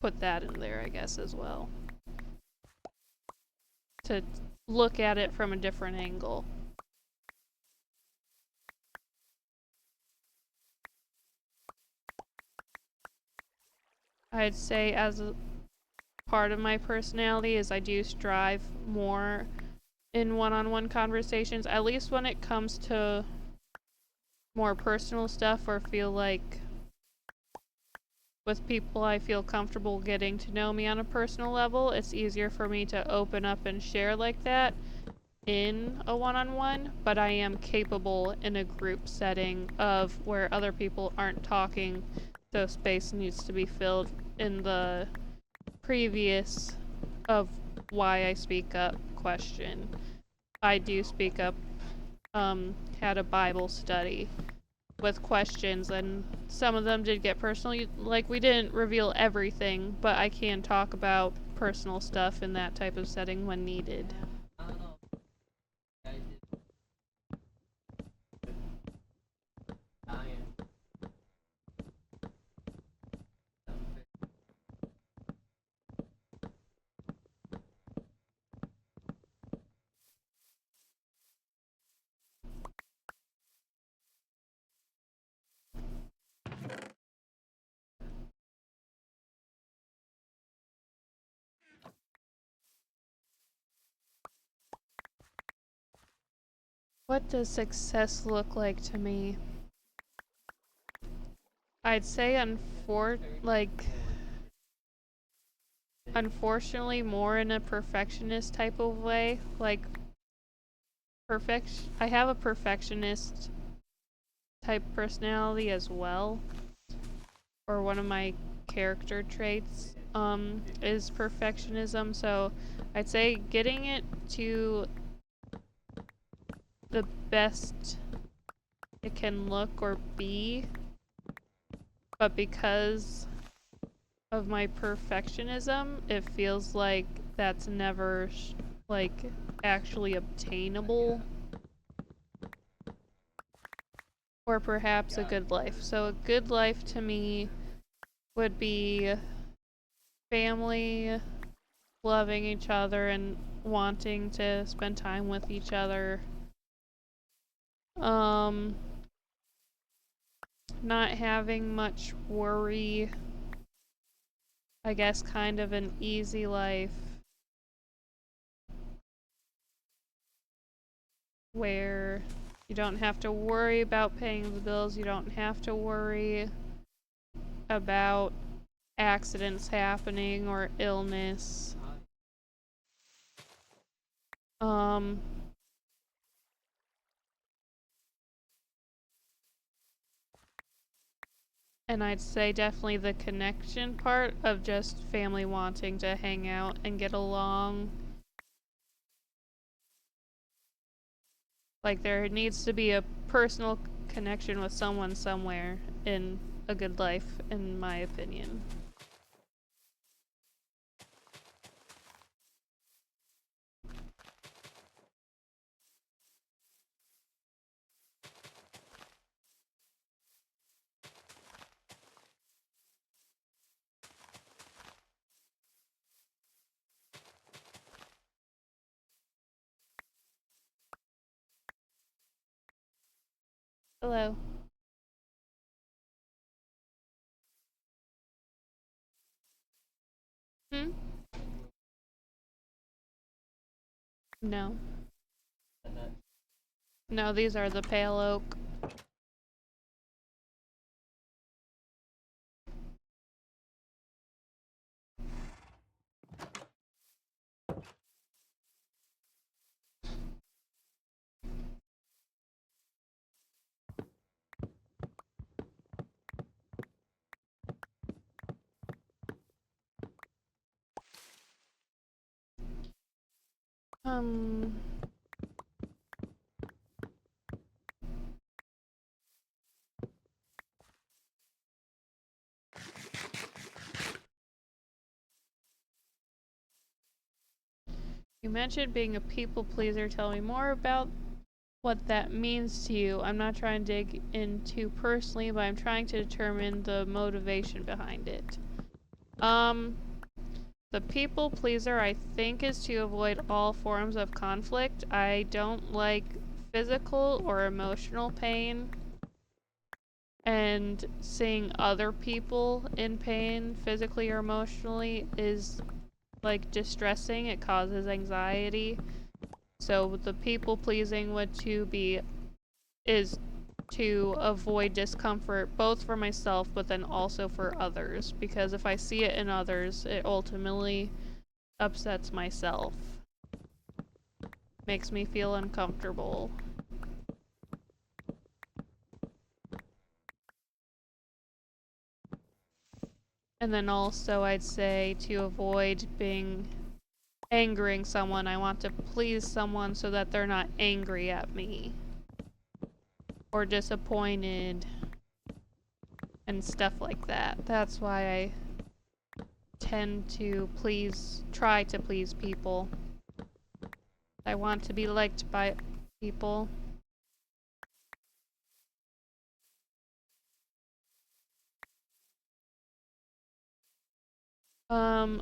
put that in there, I guess, as well. To look at it from a different angle. I'd say as a part of my personality is I do strive more in one-on-one conversations, at least when it comes to more personal stuff or feel like with people I feel comfortable getting to know me on a personal level, it's easier for me to open up and share like that in a one-on-one, but I am capable in a group setting of where other people aren't talking, so space needs to be filled. In the previous of why I speak up question, I do speak up, had a Bible study with questions, and some of them did get personal. Like, we didn't reveal everything, but I can talk about personal stuff in that type of setting when needed. I don't know. I did. I am. What does success look like to me? I'd say unfortunately more in a perfectionist type of way. Like I have a perfectionist type personality as well. Or one of my character traits is perfectionism. So I'd say getting it to the best it can look or be, but because of my perfectionism, it feels like that's never like actually obtainable, or perhaps a good life. So a good life to me would be family, loving each other and wanting to spend time with each other. Not having much worry. I guess kind of an easy life where you don't have to worry about paying the bills, you don't have to worry about accidents happening or illness. Um, and I'd say definitely the connection part of just family wanting to hang out and get along. Like there needs to be a personal connection with someone somewhere in a good life, in my opinion. Hello. Hmm? No. No, these are the pale oak. Um, you mentioned being a people pleaser. Tell me more about what that means to you. I'm not trying to dig into personally, but I'm trying to determine the motivation behind it. Um, the people pleaser, I think, is to avoid all forms of conflict. I don't like physical or emotional pain, and seeing other people in pain, physically or emotionally, is like distressing. It causes anxiety. So the people pleasing is to avoid discomfort both for myself but then also for others, because if I see it in others, it ultimately upsets myself. Makes me feel uncomfortable. And then also I'd say to avoid angering someone. I want to please someone so that they're not angry at me or disappointed and stuff like that. That's why I tend to try to please people. I want to be liked by people.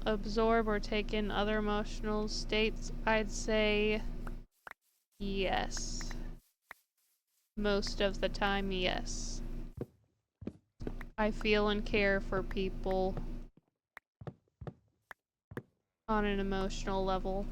Absorb or take in other emotional states, I'd say yes. Most of the time, yes. I feel and care for people on an emotional level.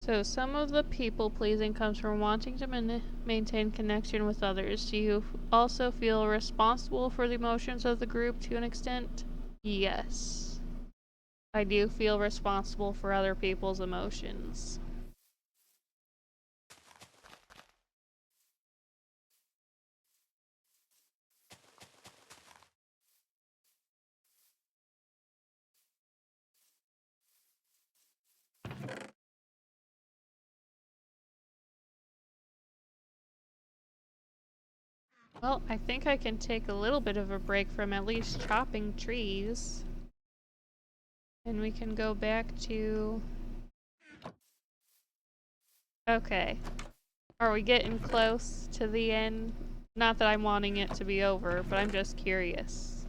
So some of the people pleasing comes from wanting to maintain connection with others. Do you also feel responsible for the emotions of the group to an extent? Yes. I do feel responsible for other people's emotions. Well, I think I can take a little bit of a break from at least chopping trees. And we can go back to... Okay. Are we getting close to the end? Not that I'm wanting it to be over, but I'm just curious.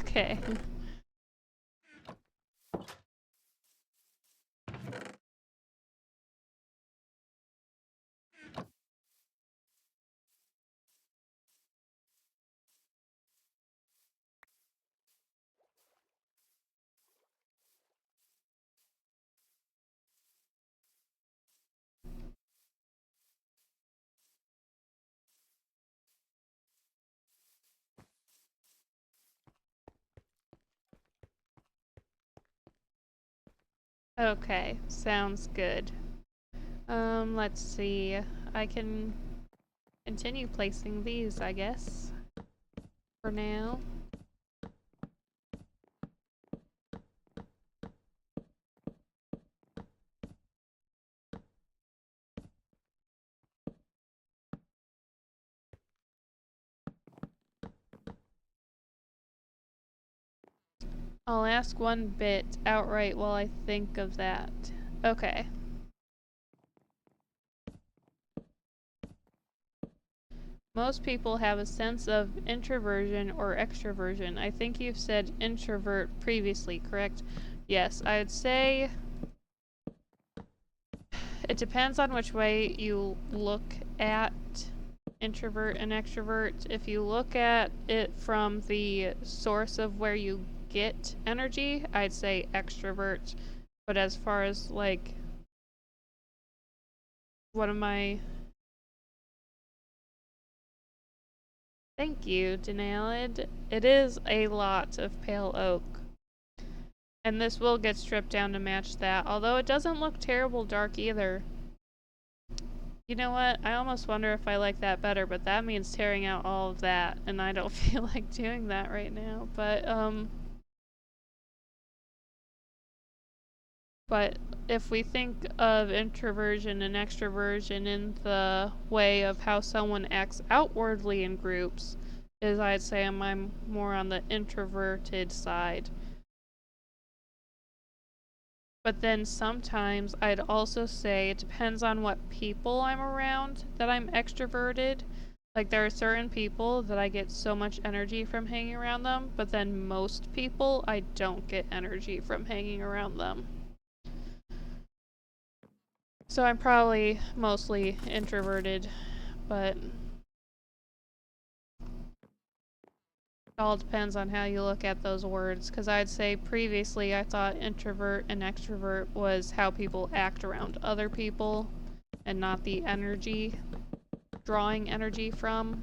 Okay. Okay, sounds good. Let's see. I can continue placing these, I guess, for now. I'll ask one bit outright while I think of that. Okay. Most people have a sense of introversion or extroversion. I think you've said introvert previously, correct? Yes, I would say it depends on which way you look at introvert and extrovert. If you look at it from the source of where you get energy, I'd say extrovert. But as far as like one of my... Thank you, Denalid. It is a lot of pale oak. And this will get stripped down to match that, although it doesn't look terrible dark either. You know what? I almost wonder if I like that better, but that means tearing out all of that, and I don't feel like doing that right now. But if we think of introversion and extroversion in the way of how someone acts outwardly in groups, is I'd say I'm more on the introverted side. But then sometimes I'd also say it depends on what people I'm around that I'm extroverted. Like there are certain people that I get so much energy from hanging around them, but then most people I don't get energy from hanging around them. So I'm probably mostly introverted, but it all depends on how you look at those words. Because I'd say previously I thought introvert and extrovert was how people act around other people and not the energy, drawing energy from.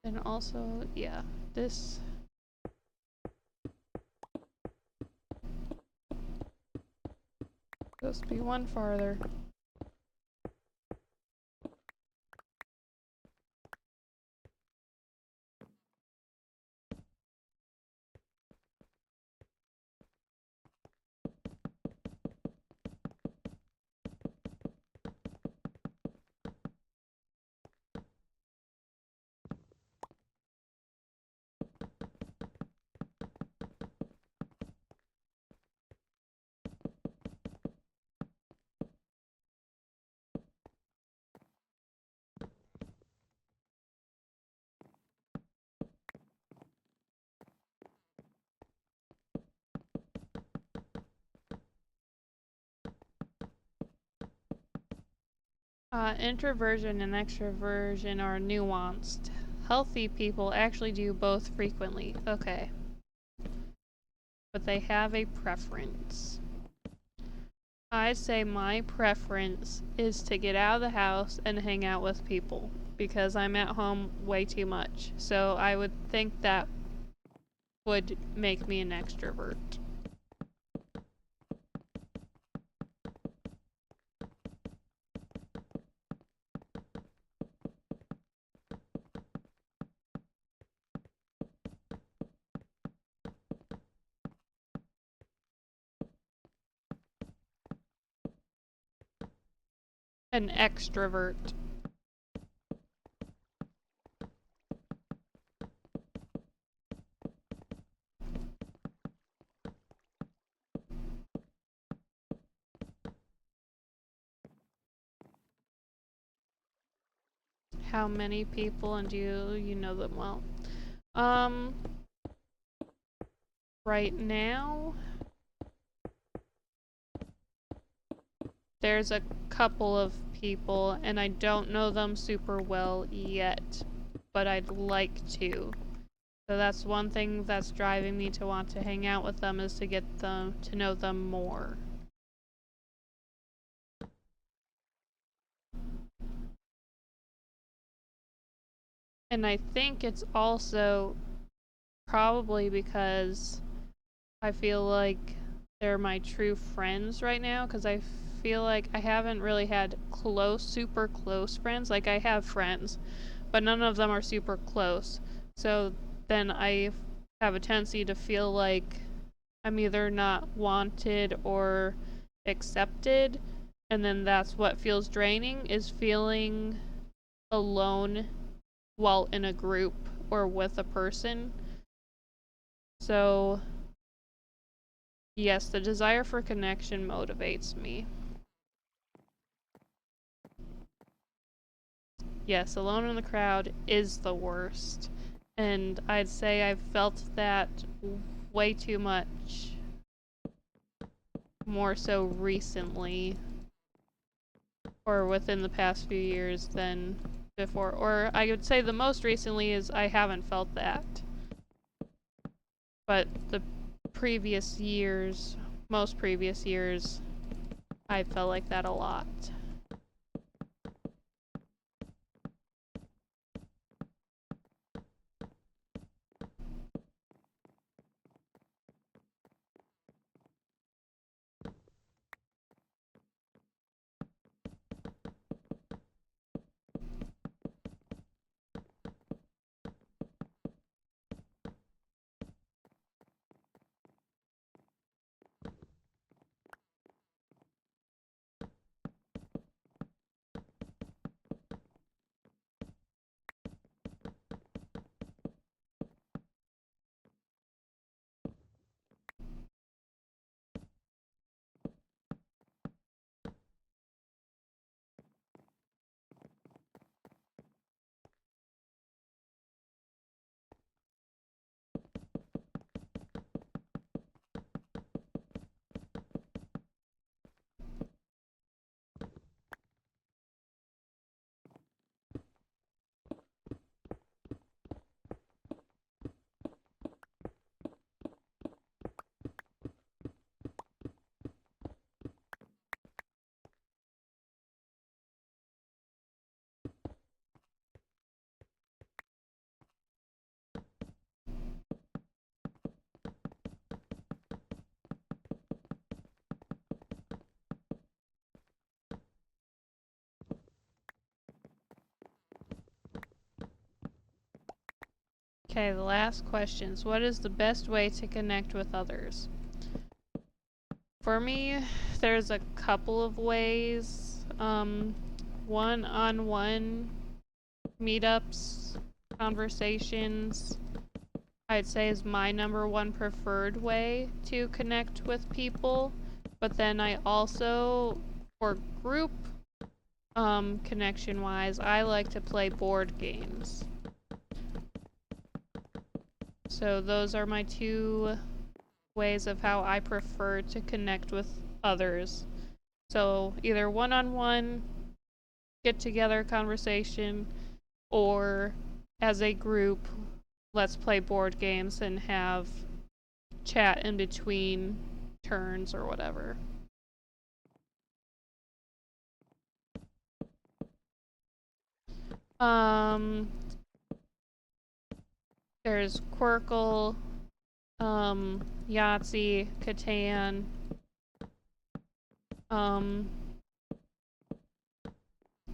And also, yeah, this... supposed to be one farther. Introversion and extroversion are nuanced. Healthy people actually do both frequently. Okay. But they have a preference. I'd say my preference is to get out of the house and hang out with people because I'm at home way too much. So I would think that would make me an extrovert. An extrovert. How many people and do you know them well? Right now, there's a couple of people, and I don't know them super well yet, but I'd like to. So that's one thing that's driving me to want to hang out with them, is to get them to know them more. And I think it's also probably because I feel like they're my true friends right now, because I feel like I haven't really had super close friends. Like, I have friends, but none of them are super close. So then I have a tendency to feel like I'm either not wanted or accepted, and then that's what feels draining, is feeling alone while in a group or with a person. So yes, the desire for connection motivates me. Yes, alone in the crowd is the worst. And I'd say I've felt that way too much, more so recently, or within the past few years than before. Or I would say the most recently is I haven't felt that. But the previous years, most previous years, I felt like that a lot. Okay, the last questions. What is the best way to connect with others? For me, there's a couple of ways. One-on-one meetups, conversations, I'd say is my number one preferred way to connect with people. But then I also, for group connection wise, I like to play board games. So those are my two ways of how I prefer to connect with others. So either one-on-one, get together conversation, or as a group, let's play board games and have chat in between turns or whatever. There's Quirkle, Yahtzee, Catan,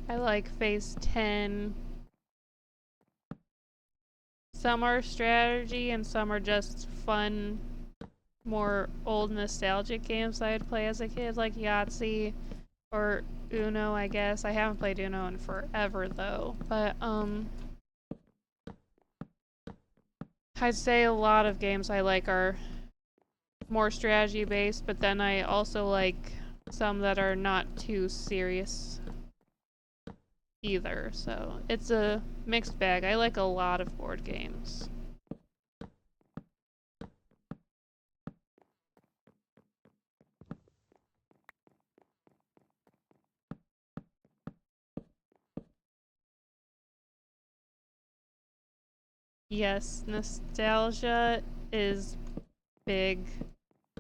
I like Phase 10. Some are strategy and some are just fun, more old nostalgic games I'd play as a kid, like Yahtzee or Uno, I guess. I haven't played Uno in forever though, but I'd say a lot of games I like are more strategy based, but then I also like some that are not too serious either, so it's a mixed bag. I like a lot of board games. Yes, nostalgia is big.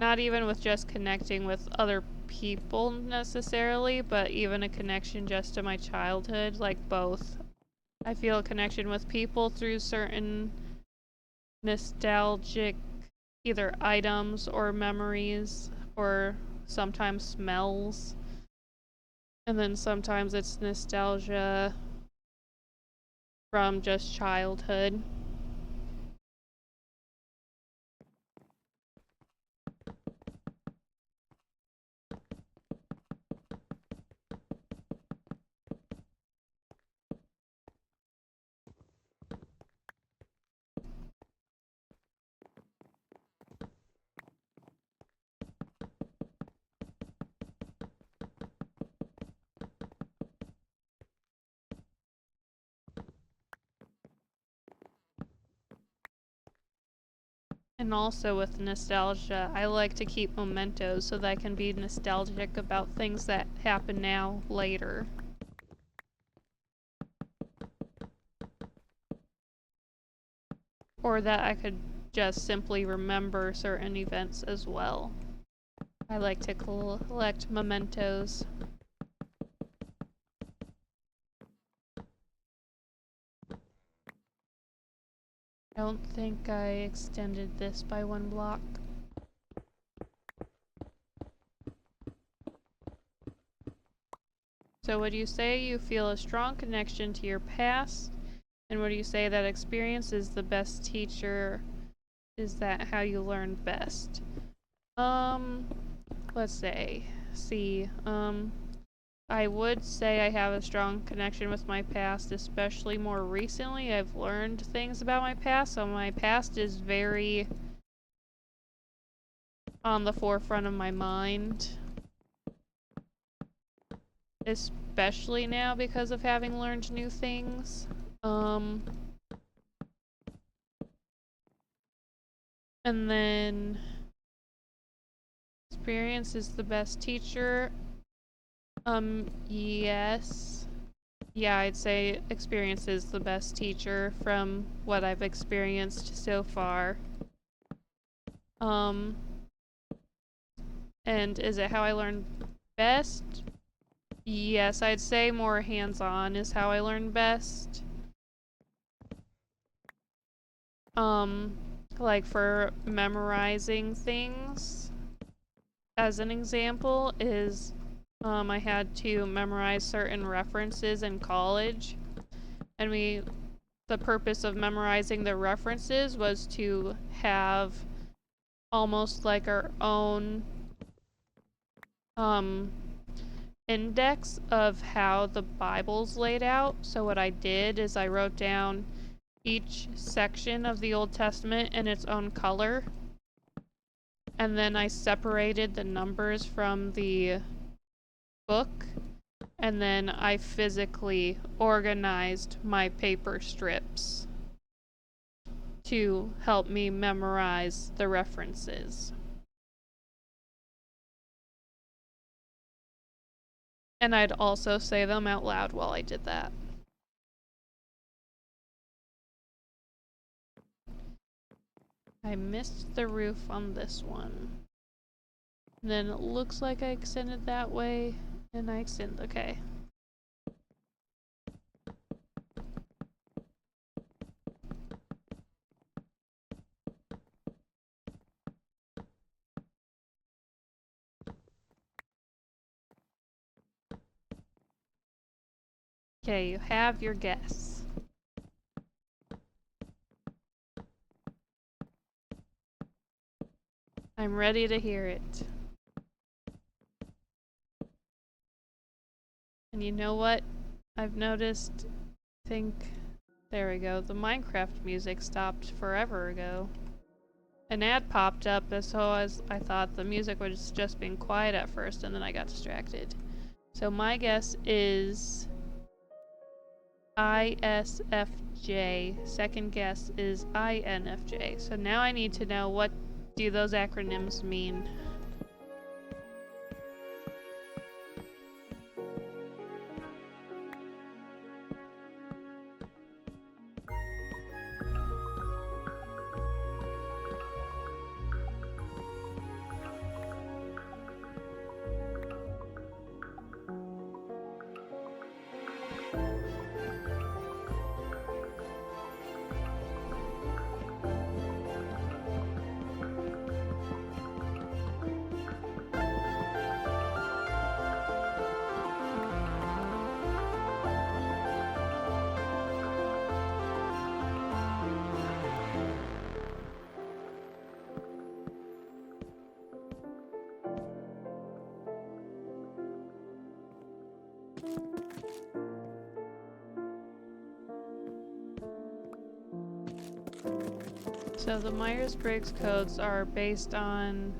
Not even with just connecting with other people necessarily, but even a connection just to my childhood, like both. I feel a connection with people through certain nostalgic either items or memories or sometimes smells. And then sometimes it's nostalgia from just childhood. And also with nostalgia, I like to keep mementos so that I can be nostalgic about things that happen now later. Or that I could just simply remember certain events as well. I like to collect mementos. I don't think I extended this by 1 block. So would you say you feel a strong connection to your past? And would you say that experience is the best teacher? Is that how you learn best? Let's see. I would say I have a strong connection with my past, especially more recently. I've learned things about my past, so my past is very on the forefront of my mind. Especially now because of having learned new things. And then experience is the best teacher. Yes. Yeah, I'd say experience is the best teacher from what I've experienced so far. And is it how I learn best? Yes, I'd say more hands-on is how I learn best. Like for memorizing things, as an example, is I had to memorize certain references in college, and the purpose of memorizing the references was to have almost like our own index of how the Bible's laid out. So what I did is I wrote down each section of the Old Testament in its own color, and then I separated the numbers from the book, and then I physically organized my paper strips to help me memorize the references. And I'd also say them out loud while I did that. I missed the roof on this one. And then it looks like I extended that way, and I extend, okay. Okay, you have your guess. I'm ready to hear it. And you know what? I've noticed, there we go, the Minecraft music stopped forever ago. An ad popped up so as I thought the music was just being quiet at first, and then I got distracted. So my guess is ISFJ. Second guess is INFJ. So now I need to know, what do those acronyms mean? So the Myers-Briggs codes are based on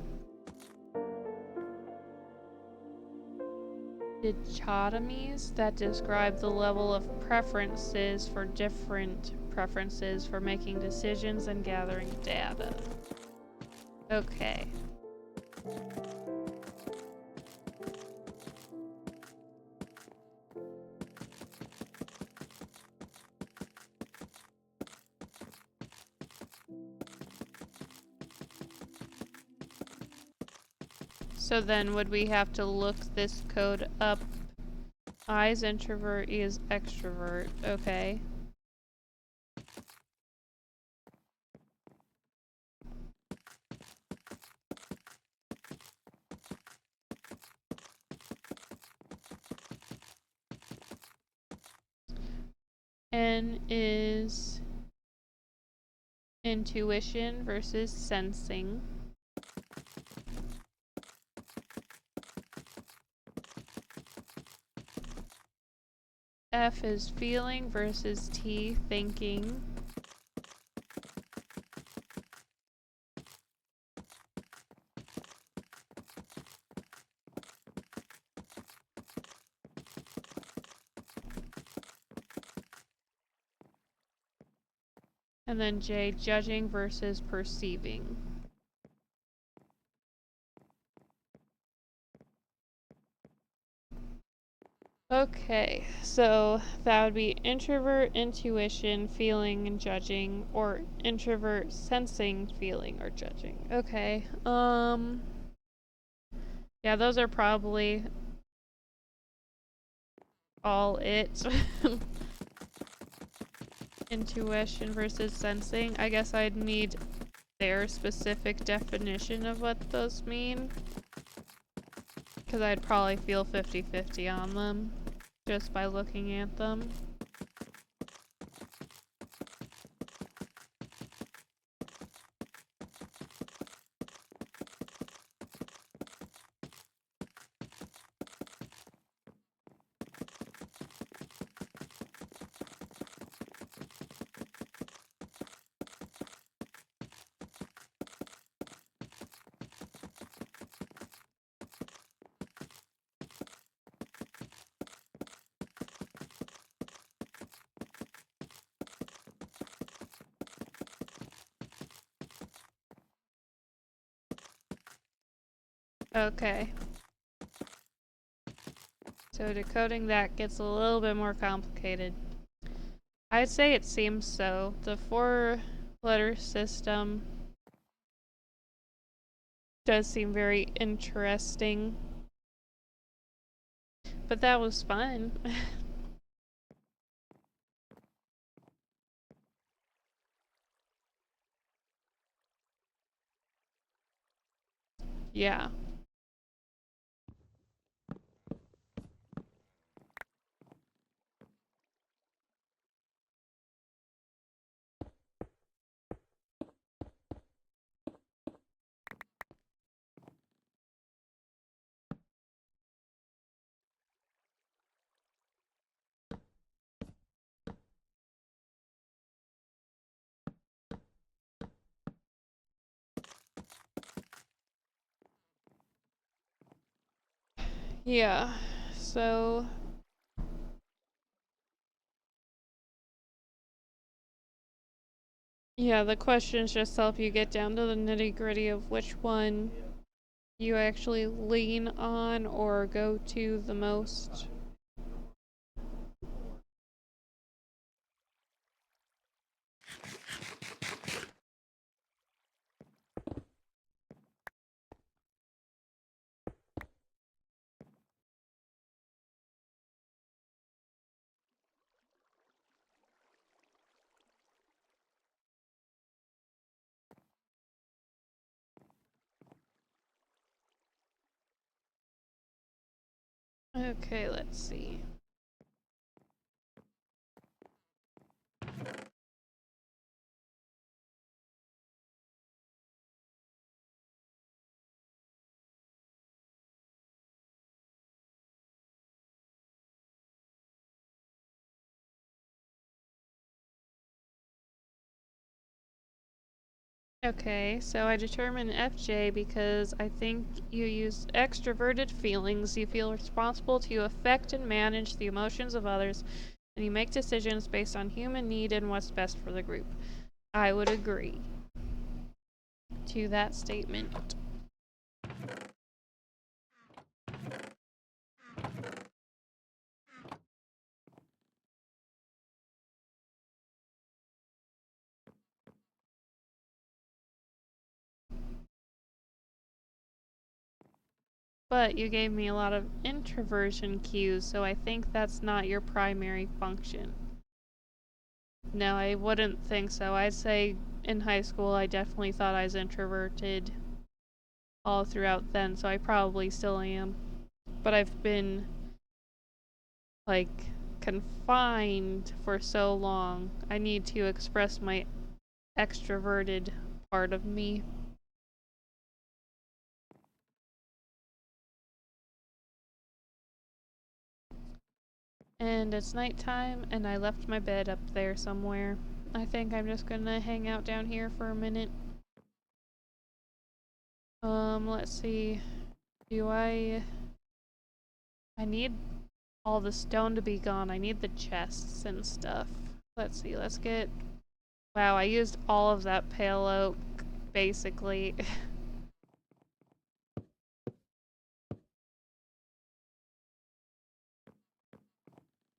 dichotomies that describe the level of preferences for different preferences for making decisions and gathering data. Okay. So then would we have to look this code up? I is introvert, E is extrovert. Okay. N is intuition versus sensing. F is feeling versus T, thinking. And then J, judging versus perceiving. Okay, so that would be introvert, intuition, feeling, and judging, or introvert, sensing, feeling, or judging. Okay, yeah, those are probably all it. Intuition versus sensing. I guess I'd need their specific definition of what those mean, because I'd probably feel 50-50 on them just by looking at them. Okay. So decoding that gets a little bit more complicated. I'd say it seems so. The 4-letter system does seem very interesting. But that was fun. Yeah. Yeah. So yeah, the questions just help you get down to the nitty gritty of which one you actually lean on or go to the most. Okay, let's see. Okay, so I determined FJ because I think you use extroverted feelings. You feel responsible to affect and manage the emotions of others, and you make decisions based on human need and what's best for the group. I would agree to that statement. But you gave me a lot of introversion cues, so I think that's not your primary function. No, I wouldn't think so. I'd say in high school I definitely thought I was introverted all throughout then, so I probably still am. But I've been, like, confined for so long. I need to express my extroverted part of me. And it's nighttime, and I left my bed up there somewhere. I think I'm just gonna hang out down here for a minute. Let's see. Do I need all the stone to be gone. I need the chests and stuff. Let's see, let's get... Wow, I used all of that pale oak, basically.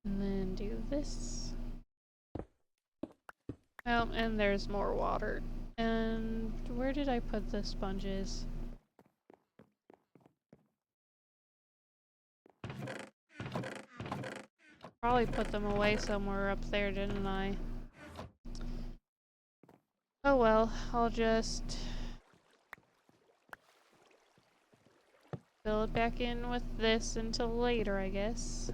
And then do this. Oh, and there's more water. And where did I put the sponges? Probably put them away somewhere up there, didn't I? Oh well, I'll just fill it back in with this until later, I guess.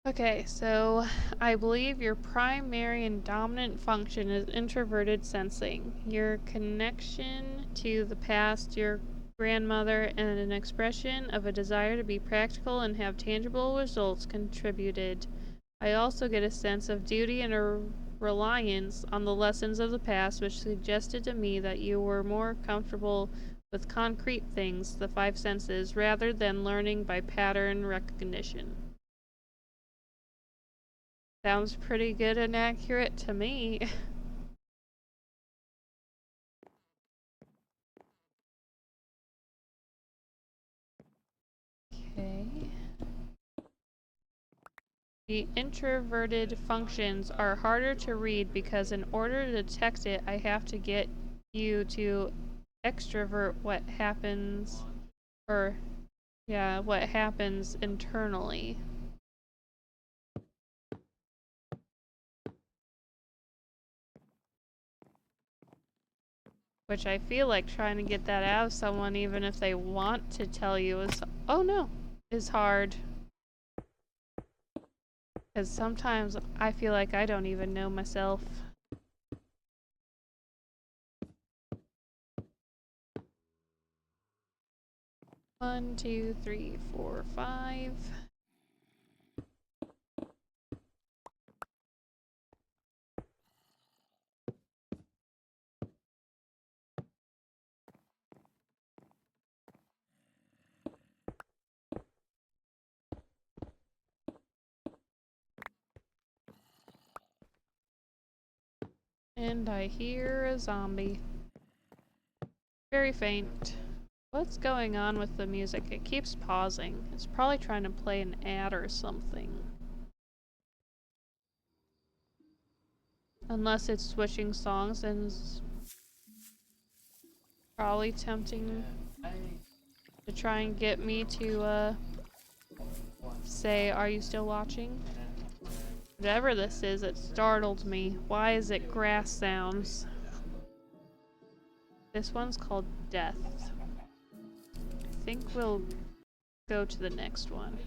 Okay, so I believe your primary and dominant function is introverted sensing. Your connection to the past, your grandmother, and an expression of a desire to be practical and have tangible results contributed. I also get a sense of duty and a reliance on the lessons of the past, which suggested to me that you were more comfortable with concrete things, the five senses, rather than learning by pattern recognition. Sounds pretty good and accurate to me. Okay. The introverted functions are harder to read because in order to detect it, I have to get you to extrovert what happens, or, yeah, what happens internally. Which I feel like trying to get that out of someone, even if they want to tell you, is, oh no, is hard. Because sometimes I feel like I don't even know myself. 1, 2, 3, 4, 5. And I hear a zombie. Very faint. What's going on with the music? It keeps pausing. It's probably trying to play an ad or something. Unless it's switching songs and is probably tempting to try and get me to say, are you still watching? Whatever this is, it startled me. Why is it grass sounds? This one's called Death. I think we'll go to the next one.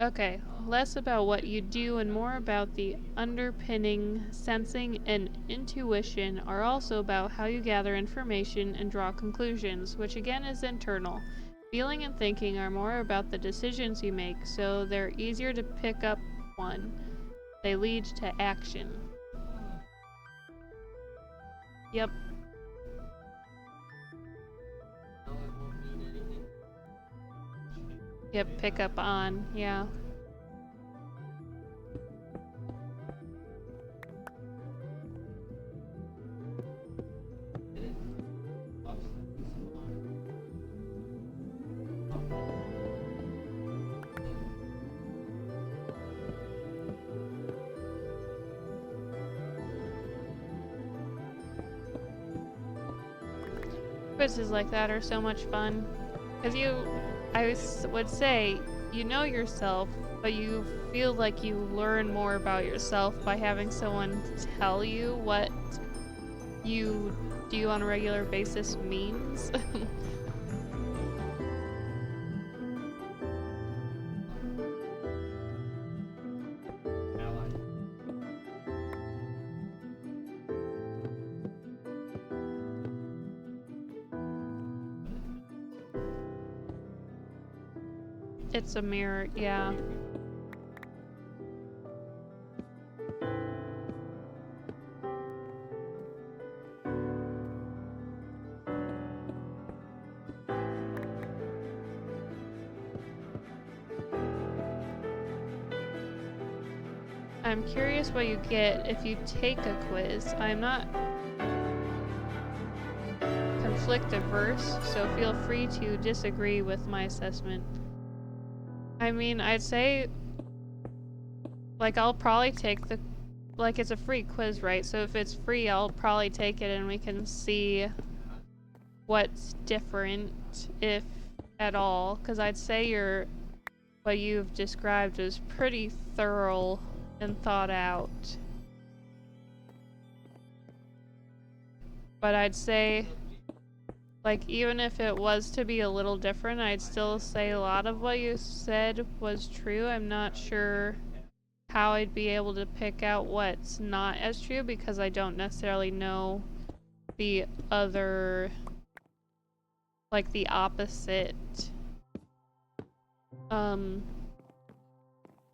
Okay, less about what you do and more about the underpinning sensing and intuition are also about how you gather information and draw conclusions, which again is internal. Feeling and thinking are more about the decisions you make, so they're easier to pick up one. They lead to action. Yep. Yep, pick up on, yeah. Quizzes like that are so much fun. Because would say, you know yourself, but you feel like you learn more about yourself by having someone tell you what you do on a regular basis means. It's a mirror, yeah. I'm curious what you get if you take a quiz. I'm not conflict averse, so feel free to disagree with my assessment. I mean, I'd say, like, I'll probably take the, like, it's a free quiz, right? So if it's free, I'll probably take it and we can see what's different, if at all. Because I'd say what you've described is pretty thorough and thought out. But I'd say, Like, even if it was to be a little different, I'd still say a lot of what you said was true. I'm not sure how I'd be able to pick out what's not as true because I don't necessarily know the other, like the opposite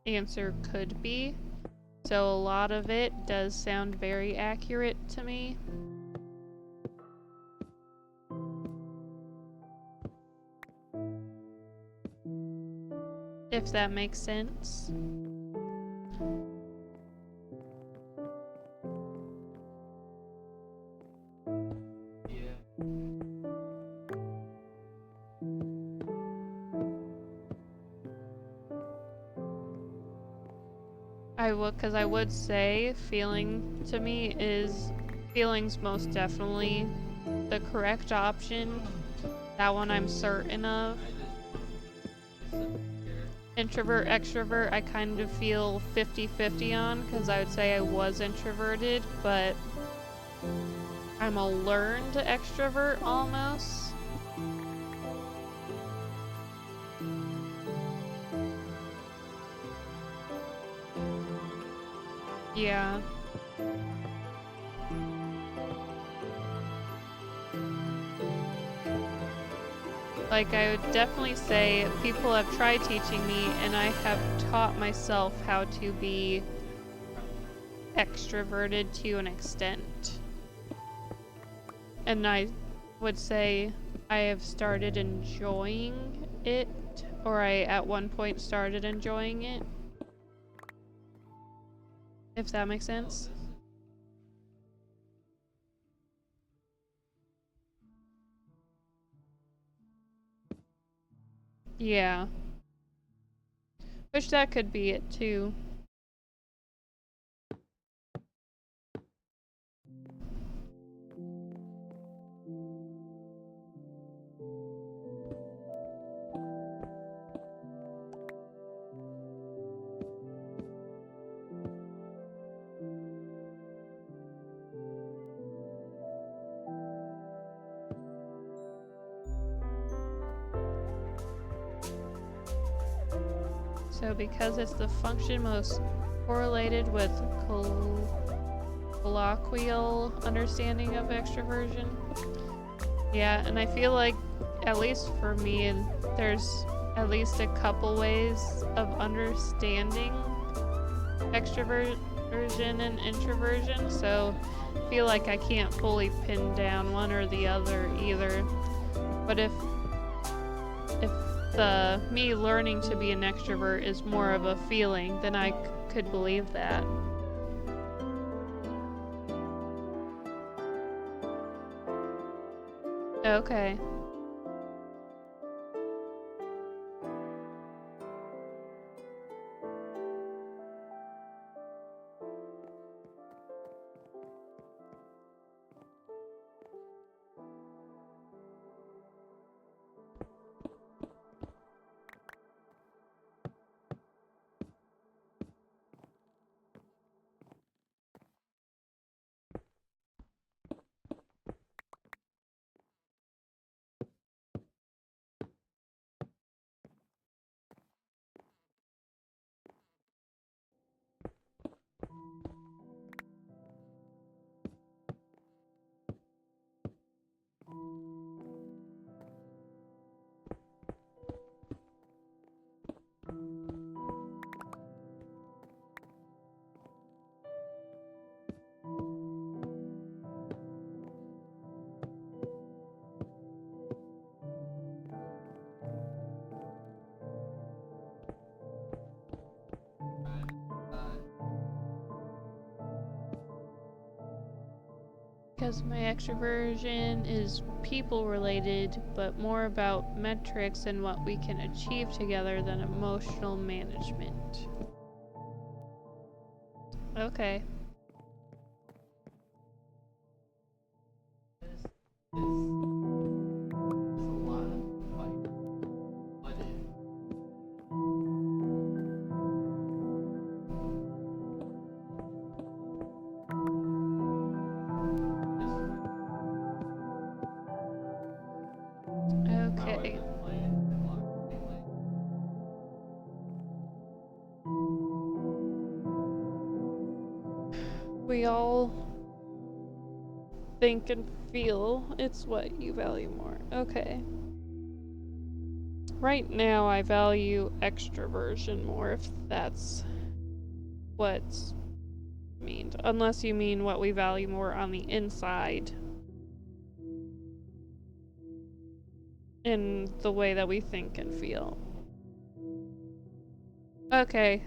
answer could be. So a lot of it does sound very accurate to me. If that makes sense. Because I would say feeling to me is, feeling's most definitely the correct option. That one I'm certain of. Introvert, extrovert, I kind of feel 50-50 on, because I would say I was introverted, but I'm a learned extrovert almost. Yeah. Like, I would definitely say people have tried teaching me, and I have taught myself how to be extroverted to an extent. And I would say I have started enjoying it, or I at one point started enjoying it. If that makes sense. Yeah. Which that could be it too. So because it's the function most correlated with colloquial understanding of extroversion. Yeah, and I feel like, at least for me, and there's at least a couple ways of understanding extroversion and introversion, so I feel like I can't fully pin down one or the other either. But if the me learning to be an extrovert is more of a feeling, then I could believe that. Okay. Because my extroversion is people related, but more about metrics and what we can achieve together than emotional management. Okay. We all think and feel it's what you value more. Okay. Right now I value extroversion more, if that's what's means. Unless you mean what we value more on the inside. In the way that we think and feel. Okay.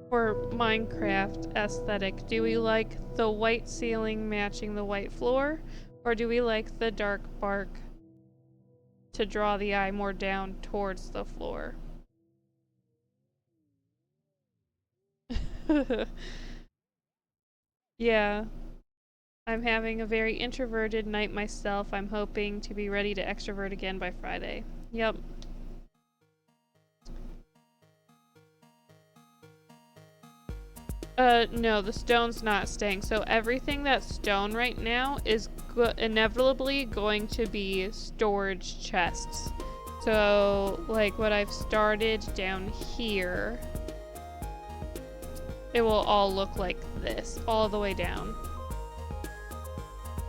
For Minecraft aesthetic, do we like the white ceiling matching the white floor? Or do we like the dark bark to draw the eye more down towards the floor? Yeah. I'm having a very introverted night myself. I'm hoping to be ready to extrovert again by Friday. Yep. No, the stone's not staying. So everything that's stone right now is inevitably going to be storage chests. So, like what I've started down here, it will all look like this, all the way down.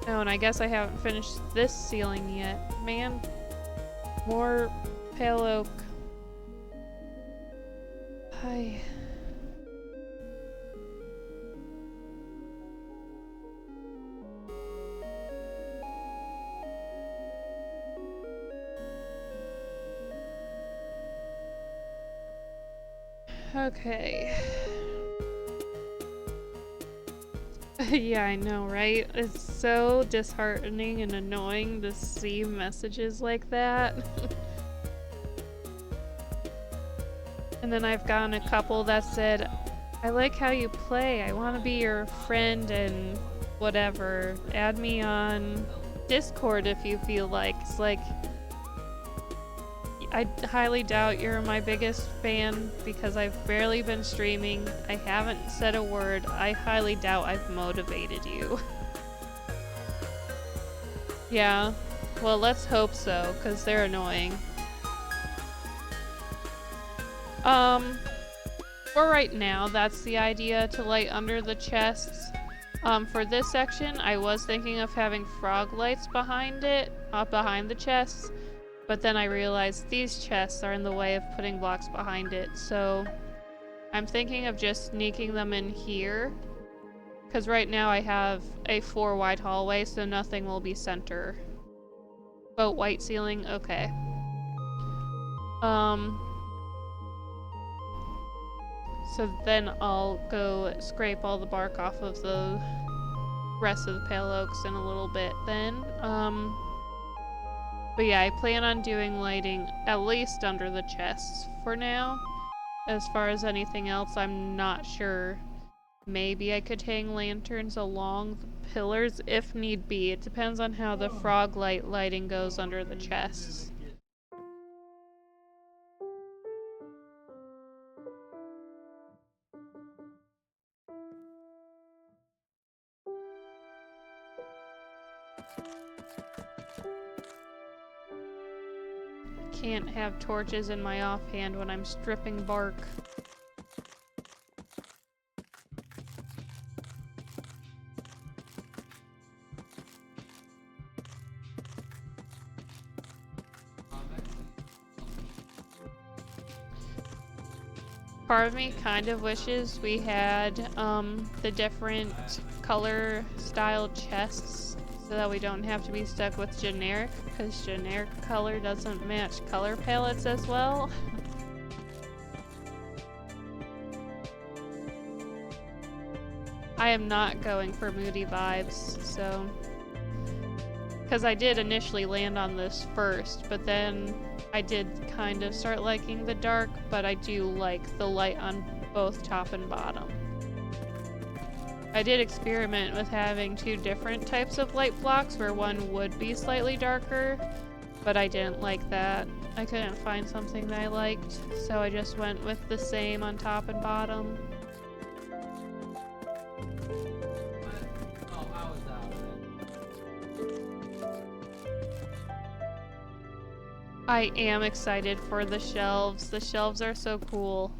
Oh, and I guess I haven't finished this ceiling yet. Man, more pale oak. Hi. Okay. Yeah, I know, right? It's so disheartening and annoying to see messages like that. And then I've gotten a couple that said, I like how you play. I want to be your friend and whatever. Add me on Discord if you feel like. It's like, I highly doubt you're my biggest fan because I've barely been streaming. I haven't said a word. I highly doubt I've motivated you. Yeah, well, let's hope so, because they're annoying. For right now, that's the idea, to light under the chests. For this section, I was thinking of having frog lights behind it, behind the chests. But then I realized these chests are in the way of putting blocks behind it, so I'm thinking of just sneaking them in here. Because right now I have a 4 wide hallway, so nothing will be center. Oh, white ceiling? Okay. So then I'll go scrape all the bark off of the rest of the pale oaks in a little bit then. But yeah, I plan on doing lighting at least under the chests for now. As far as anything else, I'm not sure. Maybe I could hang lanterns along the pillars if need be. It depends on how the frog lighting goes under the chests. Can't have torches in my offhand when I'm stripping bark. Part of me kind of wishes we had the different color style chests so that we don't have to be stuck with generic, because generic color doesn't match color palettes as well. I am not going for moody vibes, so... Because I did initially land on this first, but then I did kind of start liking the dark, but I do like the light on both top and bottom. I did experiment with having 2 different types of light blocks where one would be slightly darker, but I didn't like that. I couldn't find something that I liked, so I just went with the same on top and bottom. I am excited for the shelves. The shelves are so cool.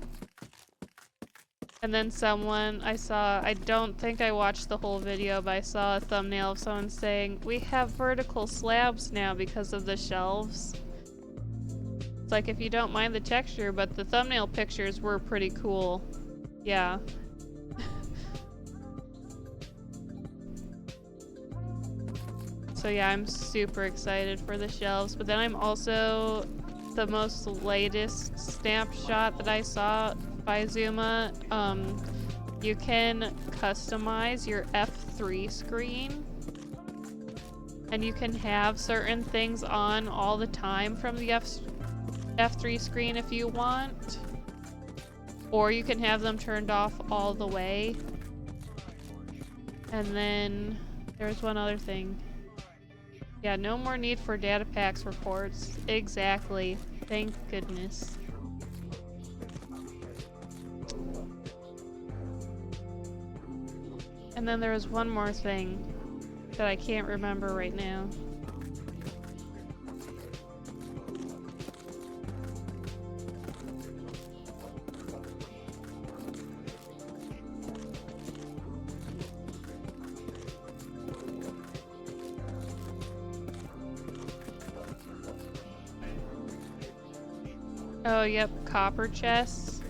And then someone I saw, I don't think I watched the whole video, but I saw a thumbnail of someone saying, we have vertical slabs now because of the shelves. It's like, if you don't mind the texture, but the thumbnail pictures were pretty cool. Yeah. So yeah, I'm super excited for the shelves, but then I'm also, the most latest snapshot that I saw by Zuma, you can customize your F3 screen, and you can have certain things on all the time from the F3 screen if you want, or you can have them turned off all the way. And then there's one other thing. Yeah, no more need for data packs reports. Exactly. Thank goodness. And then there was one more thing that I can't remember right now. Oh, yep, copper chests.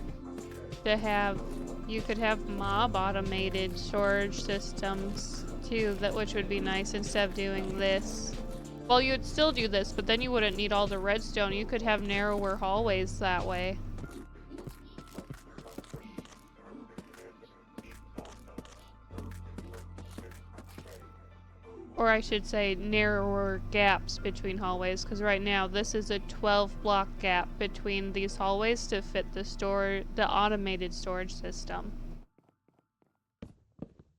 To have, you could have mob automated storage systems too, which would be nice instead of doing this. Well, you'd still do this, but then you wouldn't need all the redstone. You could have narrower hallways that way. Or I should say narrower gaps between hallways, because right now this is a 12-block gap between these hallways to fit the automated storage system.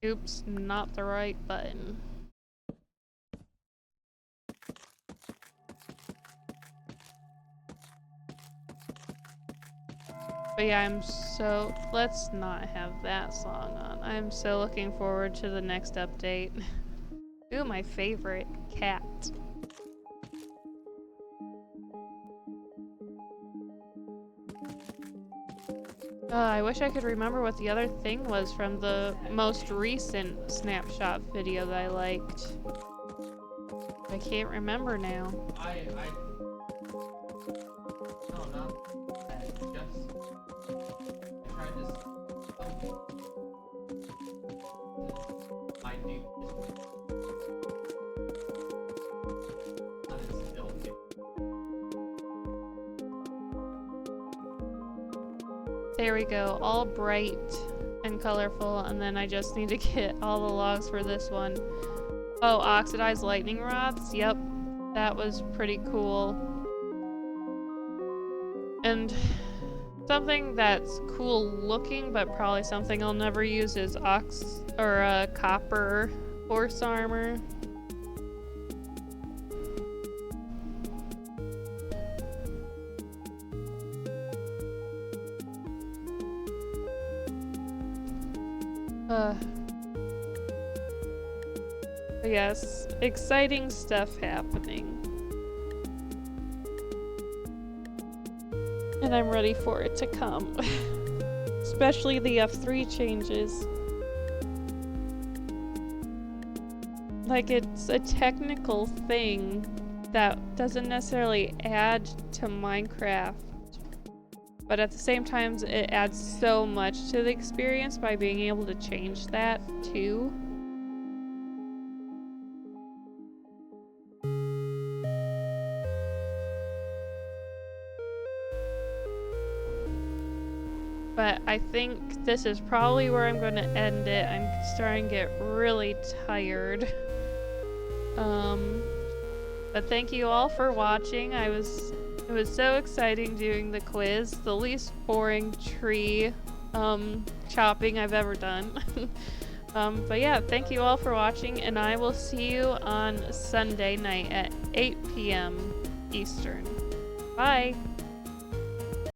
Oops, not the right button. But yeah, let's not have that song on. I'm so looking forward to the next update. Ooh, my favorite, cat. I wish I could remember what the other thing was from the most recent snapshot video that I liked. I can't remember now. No, not that. Just I tried this. I do. There we go, all bright and colorful, and then I just need to get all the logs for this one. Oh, oxidized lightning rods? Yep, that was pretty cool. And something that's cool looking, but probably something I'll never use is copper horse armor. But yes, exciting stuff happening. And I'm ready for it to come. Especially the F3 changes. Like, it's a technical thing that doesn't necessarily add to Minecraft, but at the same time it adds so much to the experience by being able to change that too. But I think this is probably where I'm going to end it. I'm starting to get really tired. But thank you all for watching. It was so exciting doing the quiz. The least boring tree chopping I've ever done. But yeah, thank you all for watching, and I will see you on Sunday night at 8 p.m. Eastern. Bye!